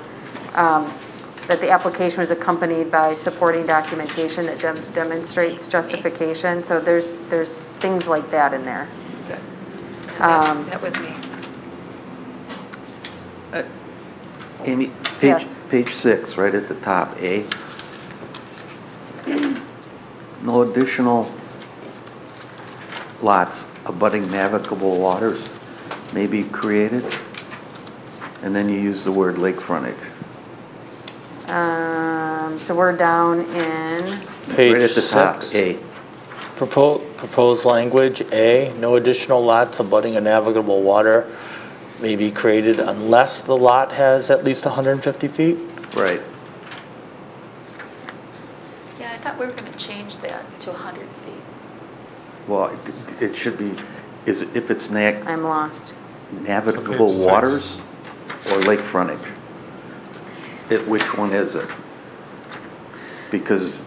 that the application was accompanied by supporting documentation that demonstrates justification. So there's things like that in there. That was me. Amy, Yes. page 6, right at the top, A. No additional lots abutting navigable waters may be created. And then you use the word lake frontage. So we're down in Page Right at the top, 6. A. Proposed language, A, no additional lots abutting a navigable water may be created unless the lot has at least 150 feet? Right. Yeah, I thought we were going to change that to 100 feet. Well, it should be, if it's I'm lost. navigable Page 6. waters or lake frontage? Which one is it? Because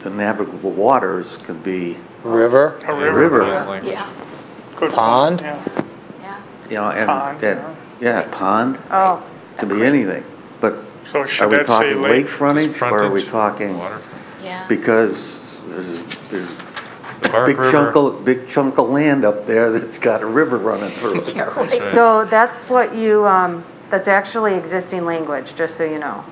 the navigable waters could be River? A river. Yeah. Good Pond? Yeah. Yeah. Pond, pond, Oh, could be anything. But So are should we that say talking lake lake? frontage or are we Frontage, talking? water. Yeah. Because There's Bark big chunk of land up there that's got a river running through it. Yeah, right. So that's what you, that's actually existing language, just so you know.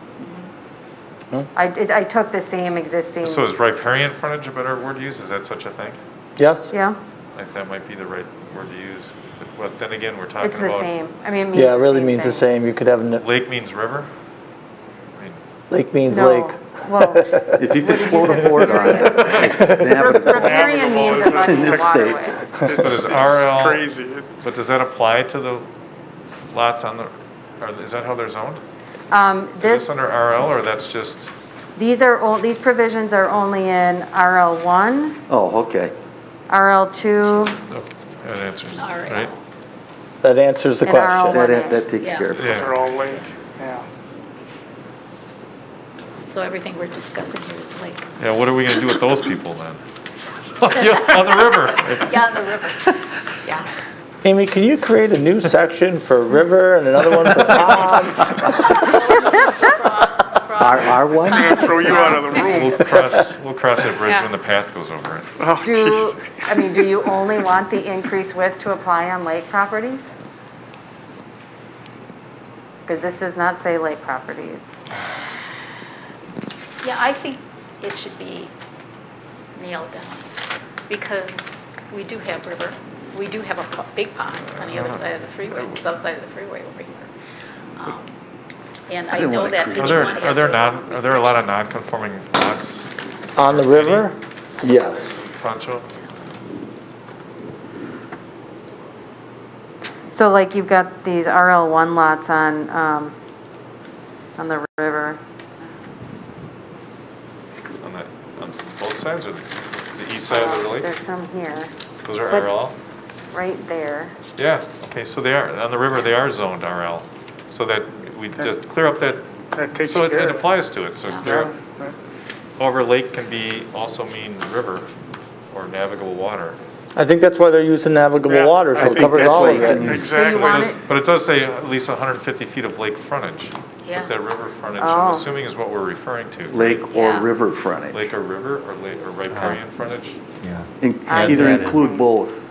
I took the same existing. So is riparian frontage a better word to use? Is that such a thing? Yes? Yeah, Like that might be the right word to use. But then again, we're talking it's the about. same. I mean, Yeah, it really same means the thing. same. You could have, Lake means river? I mean, lake means No. lake. Well, If you could float a board on it, it's navigable. riparian means a muddy waterway. but is It's RL, crazy. but does that apply to the lots on the, or is that how they're zoned? Is This, this under RL or that's just, these provisions are only in RL1, Oh, okay. RL2, okay, that answers, RL. right? That answers the And question. RL1. That takes Yeah. care of it. They're all lake, yeah. So everything we're discussing here is lake. Yeah, what are we gonna do with those people then? Yeah, on the river. Yeah, on the river. Yeah. Amy, can you create a new section for river and another one for pond? R1? I'm gonna throw you out of the room. We'll cross that bridge Yeah. when the path goes over it. Oh, jeez. do you only want the increased width to apply on lake properties? Because this does not say lake properties. Yeah, I think it should be nailed down because we do have river. We do have a big pond on the other side of the freeway, the south side of the freeway over here. And I know that each one has Are there a lot of restrictions. non-conforming lots, On the river? Yes. Pancho? So like you've got these RL1 lots on the river. On both sides or the east side of the lake? There's some here. Those are But RL? Right there. Yeah, okay, so they are, on the river, they are zoned RL. So that we just clear up that, takes so care it of it. applies to it, so clear up. Yeah. However, lake can be, also mean river or navigable water. I think that's why they're using navigable Yeah, water, I so it think covers that's all of what- it. Exactly. But it does say at least 150 feet of lake frontage. Yeah. But that river frontage, Oh. I'm assuming is what we're referring to. Lake or Yeah. river frontage. Lake or river or lake or riparian frontage? Yeah. Either that is- include both.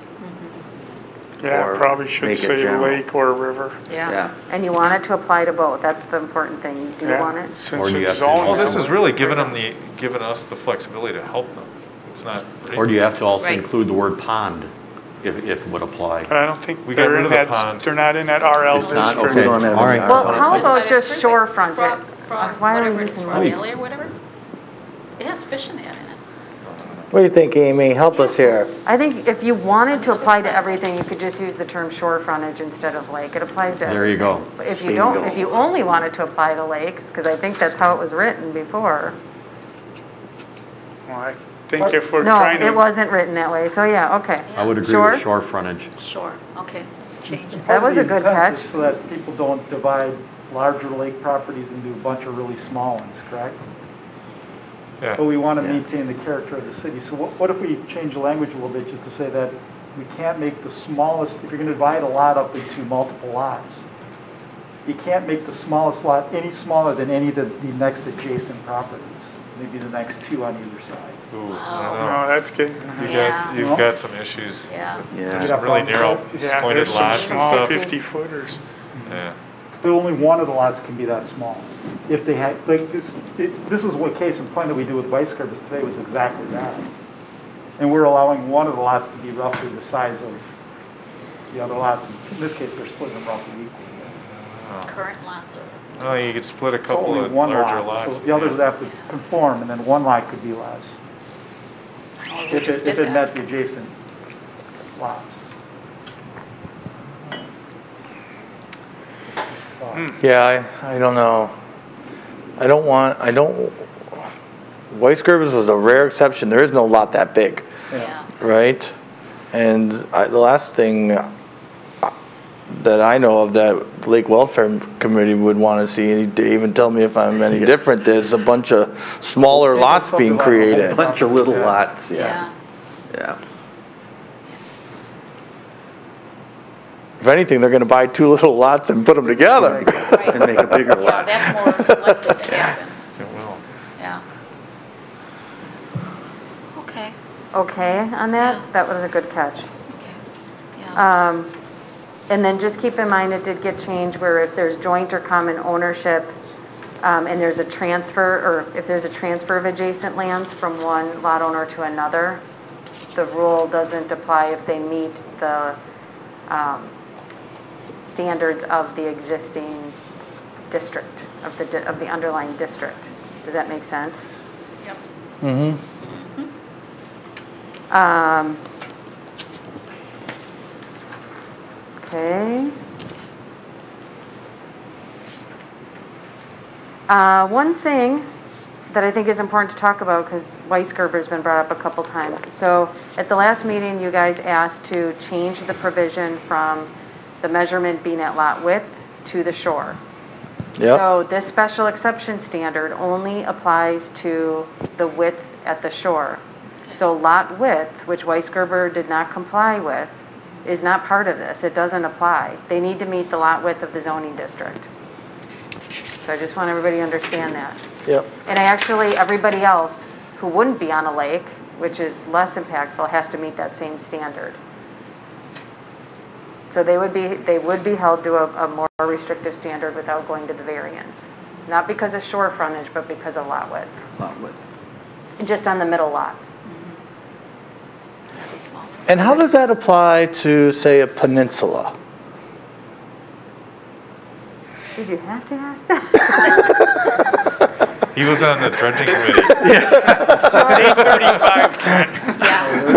Yeah, Or probably should make it say general. lake or river. Yeah. And you want it to apply to both. That's the important thing. You do Yeah, want it. Since Or do you it's have to- zoned. Well, this is really giving us the flexibility to help them. It's not. Or do you have to also Right. include the word pond, if it would apply? I don't think We got they're rid in of the that, pond. they're not in that RL It's not, district. okay. Don't have All any right. Well, R1. how This about side just of the freeway. shorefront? Frog, Why are we whatever it's using Frog lake? Alley or whatever. It has fish in that in it. What do you think, Amy? Help us here. I think if you wanted to apply to everything, you could just use the term shore frontage instead of lake. It applies to everything. There you go. If you don't, Bingo. if you only wanted to apply to lakes, because I think that's how it was written before. Well, I think if we're No, trying it to, wasn't written that way, so yeah, okay. I would agree Shore? with shore frontage. Sure, okay, let's change it. That was a good Part of the intent catch. is so that people don't divide larger lake properties into a bunch of really small ones, correct? Yeah. But we want to maintain the character of the city. So what if we change the language a little bit just to say that we can't make the smallest, if you're going to divide a lot up into multiple lots, you can't make the smallest lot any smaller than any of the next adjacent properties, maybe the next two on either side. Ooh, I don't no, know. that's good. Yeah. You've got some issues. Yeah. Yeah. There's some really narrow Yeah, pointed there's some lots and small stuff. 50 footers. Yeah. But only one of the lots can be that small. If they had, like, this is what case in point that we do with vice grippers today was exactly that. And we're allowing one of the lots to be roughly the size of the other lots. In this case, they're splitting them roughly equally. Current lots are. Oh, you could split a It's couple only of one larger lot, lots. so the others would have to conform, and then one lot could be less. Oh, we If just it did that. met the adjacent lots. Yeah, I don't know. Weiss Garbers was a rare exception. There is no lot that big, Yeah. right? And the last thing that I know of that Lake Welfare Committee would want to see, and to even tell me if I'm any different, is a bunch of smaller lots being A created. bunch of little lots, yeah. Yeah. Yeah. If anything, they're going to buy two little lots and put them together. Right. And make a bigger Yeah, lot. that's more likely to happen. It will. Yeah. okay on that. That was a good catch. And then just keep in mind, it did get changed where if there's joint or common ownership, and there's a transfer, or if there's a transfer of adjacent lands from one lot owner to another, the rule doesn't apply if they meet the standards of the existing district, of the underlying district. Does that make sense? Yep. Mm-hmm. Okay. One thing that I think is important to talk about, because Weisgerber's been brought up a couple times. So at the last meeting, you guys asked to change the provision from the measurement being at lot width to the shore. Yep. So this special exception standard only applies to the width at the shore. So lot width, which Weisgerber did not comply with, is not part of this. It doesn't apply. They need to meet the lot width of the zoning district. So I just want everybody to understand that. Yep. And everybody else who wouldn't be on a lake, which is less impactful, has to meet that same standard. So they would be held to a more restrictive standard without going to the variance. Not because of shore frontage, but because of lot width. Lot width. Just on the middle lot. And how does that apply to, say, a peninsula? Did you have to ask that? He was on the dredging committee. It's 8:35, Ken.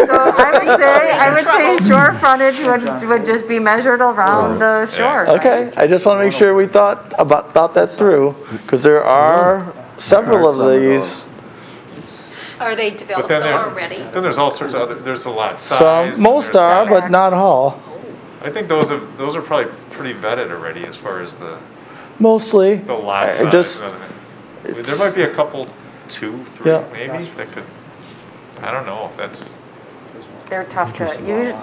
So I would say shore frontage would just be measured around the shore. Okay, I just want to make sure we thought that through, because there are several of these. Are they But developed then already? then there's all sorts of other, there's a lot size. Some, most are, but not all. I think those are probably pretty vetted already as far as the Mostly. lot size. There might be a couple, 2, 3 Yeah. maybe, that could, I don't know, that's. They're tough to,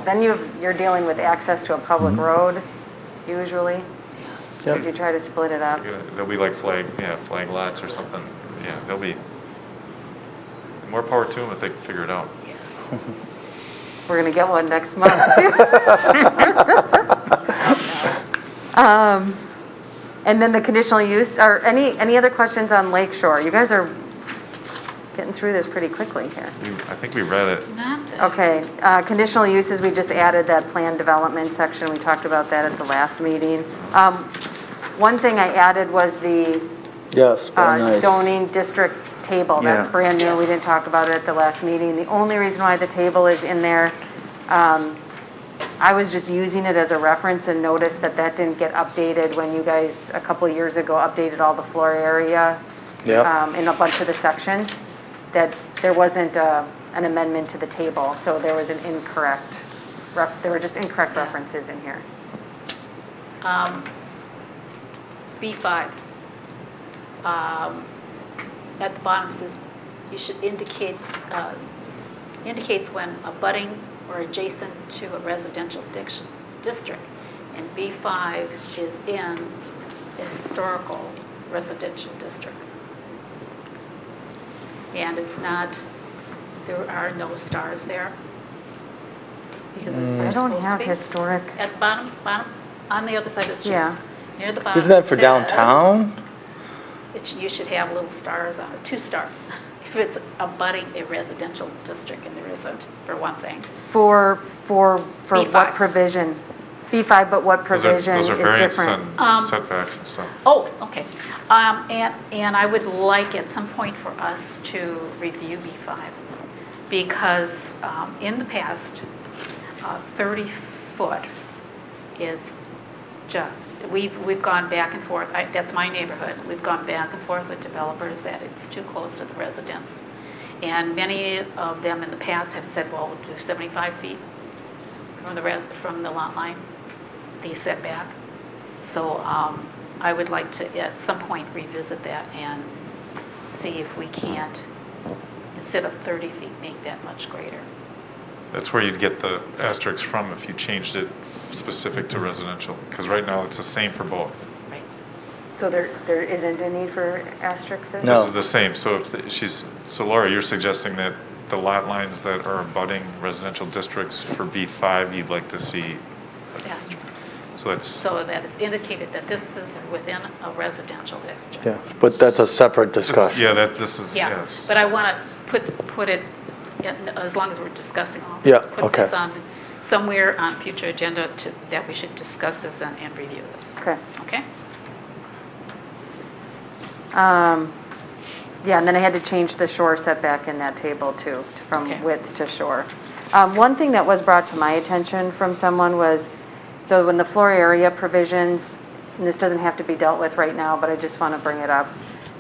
then you're dealing with access to a public road, usually. Yep. If you try to split it up. They'll be like flag lots or something. Yeah, they'll be, more power to them if they can figure it out. We're gonna get one next month, too. And then the conditional use, or any other questions on Lake Shore? You guys are getting through this pretty quickly here. I think we read it. Okay, conditional uses, we just added that planned development section. We talked about that at the last meeting. One thing I added was the Yes, very nice. zoning district table. That's Yeah. brand new. We didn't talk about it at the last meeting. The only reason why the table is in there, I was just using it as a reference and noticed that didn't get updated when you guys, a couple years ago, updated all the floor area in a bunch of the sections, that there wasn't an amendment to the table. So there was an incorrect, there were just incorrect references in here. B5. At the bottom says you should indicates when abutting or adjacent to a residential district, and B5 is in a historical residential district. And it's not, there are no stars there. Because I don't have historic. At the bottom, on the other side of the sheet. Yeah. Near the bottom. Isn't that for it says downtown? you should have little stars on it, 2 stars. If it's abutting a residential district, and there isn't, for one thing. For what B5. provision? B5, but what provision Those are is variances different? on setbacks and stuff. Oh, okay. And I would like at some point for us to review B5, because in the past, 30 foot is just, we've gone back and forth. That's my neighborhood. We've gone back and forth with developers that it's too close to the residents. And many of them in the past have said, well, we'll do 75 feet from the lot line, the setback. So I would like to, at some point, revisit that and see if we can't, instead of 30 feet, make that much greater. That's where you'd get the asterisks from if you changed it specific to residential, because right now it's the same for both. Right. So there isn't a need for asterisks? This is the same. So if so Laura, you're suggesting that the lot lines that are abutting residential districts for B5, you'd like to see. Asterisks. So it's. So that it's indicated that this is within a residential district. Yeah, but that's a separate discussion. Yeah, this is, Yeah, yes. but I want to put it, as long as we're discussing all this. Yeah, Put okay. this on, somewhere on future agenda that we should discuss this and review this. Okay. Okay? Yeah, and then I had to change the shore setback in that table too, from Okay. width to shore. One thing that was brought to my attention from someone was, so when the floor area provisions, and this doesn't have to be dealt with right now, but I just want to bring it up.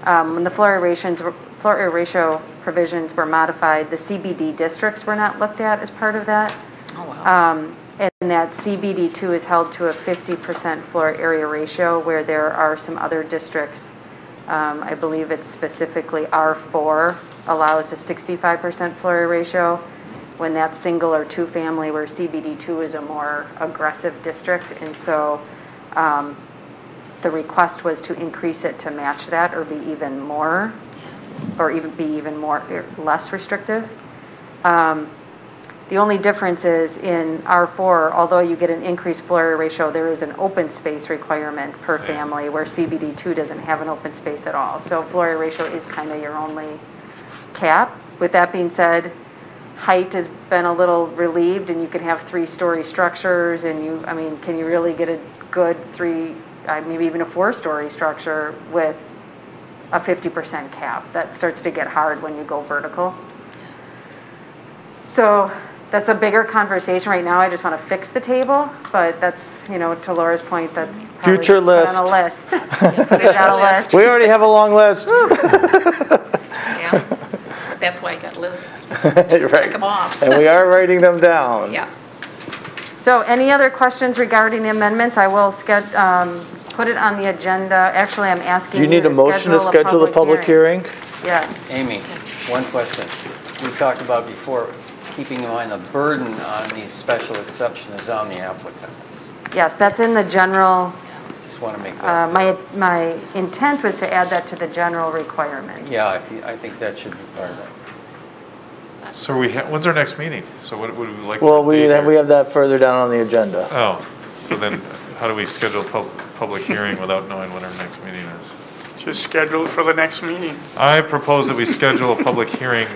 When the floor area ratio provisions were modified, the CBD districts were not looked at as part of that. Oh, wow. And that CBD2 is held to a 50% floor area ratio, where there are some other districts, I believe it's specifically R4 allows a 65% floor area ratio, when that's single or two family, where CBD2 is a more aggressive district. And so the request was to increase it to match that, or be even more, or even be even more, less restrictive. The only difference is in R4, although you get an increased floor area ratio, there is an open space requirement per family, where CBD2 doesn't have an open space at all. So floor area ratio is kind of your only cap. With that being said, height has been a little relieved, and you can have 3-story structures, and I mean, can you really get a good maybe even a 4-story structure with a 50% cap? That starts to get hard when you go vertical. So that's a bigger conversation right now. I just want to fix the table, but that's, to Laura's point, that's probably Future list. on a list. Put it on a list. We already have a long list. Yeah, that's why I got lists. Right. Check them off. And we are writing them down. Yeah. So any other questions regarding the amendments? I will put it on the agenda. Actually, I'm asking You need a motion to schedule the public hearing? Yes. Amy, one question. We talked about before, keeping in mind the burden on these special exceptions is on the applicant. Yes, that's in the general. Just want to make that my intent was to add that to the general requirements. Yeah, I think that should be part of it. So when's our next meeting? So what would we like? Well, we have that further down on the agenda. Oh, so then how do we schedule a public hearing without knowing when our next meeting is? Just schedule it for the next meeting. I propose that we schedule a public hearing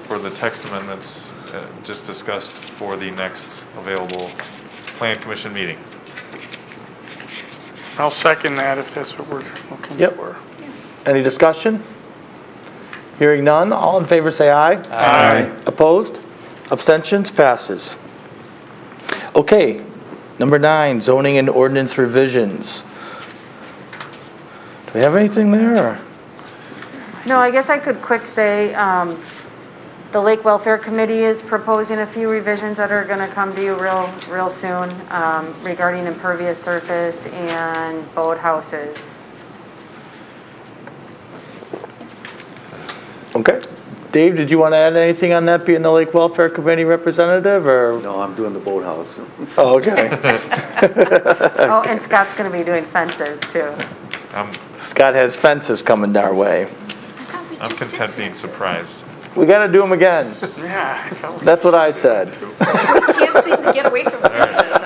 for the text amendments just discussed for the next available Plan Commission meeting. I'll second that if that's what we're looking for. Any discussion? Hearing none, all in favor say aye. Aye. Opposed? Abstentions? Passes. Okay, number 9, zoning and ordinance revisions. Do we have anything there? No, I guess I could quick say the Lake Welfare Committee is proposing a few revisions that are going to come to you real soon regarding impervious surface and boat houses. Okay. Dave, did you want to add anything on that, being the Lake Welfare Committee representative, or? No, I'm doing the boathouse. Oh, okay. Oh, and Scott's going to be doing fences too. Scott has fences coming our way. I'm content being surprised. We got to do them again. Yeah. That's what I said. Can't seem to get away from fences,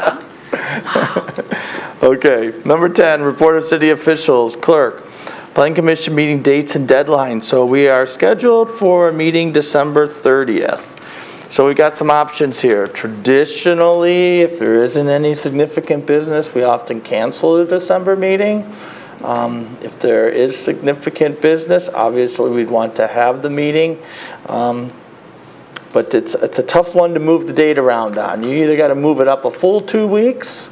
huh? Okay, number 10, report of city officials, clerk. Planning Commission meeting dates and deadlines. So we are scheduled for a meeting December 30th. So we got some options here. Traditionally, if there isn't any significant business, we often cancel the December meeting. If there is significant business, obviously we'd want to have the meeting. But it's a tough one to move the date around on. You either got to move it up a full 2 weeks,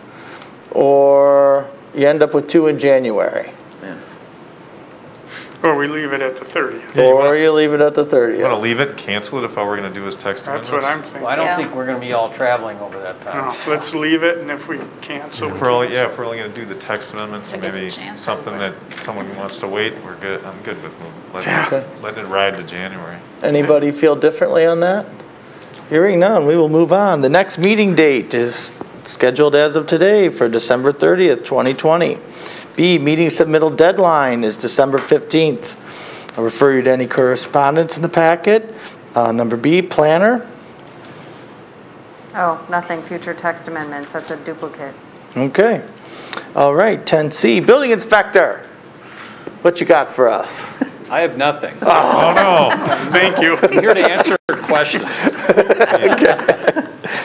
or you end up with 2 in January. Or we leave it at the 30th. Or you leave it at the 30th. You want to leave it and cancel it if all we're going to do is text That's amendments? what I'm thinking. Well, I don't think we're going to be all traveling over that time. No, let's leave it, and if we cancel, If we're only going to do the text amendments and maybe something that someone wants to wait, we're good. I'm good with letting it ride to January. Anybody feel differently on that? Hearing none, we will move on. The next meeting date is scheduled as of today for December 30th, 2020. B, meeting submittal deadline is December 15th. I'll refer you to any correspondence in the packet. Number B, planner. Oh, nothing, future text amendments, that's a duplicate. Okay. All right, 10C, building inspector. What you got for us? I have nothing. Oh, no. Thank you. I'm here to answer questions.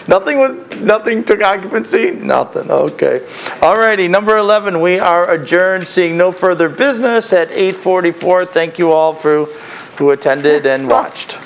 Nothing took occupancy? Nothing, okay. All righty, number 11, we are adjourned, seeing no further business at 8:44. Thank you all who attended and watched.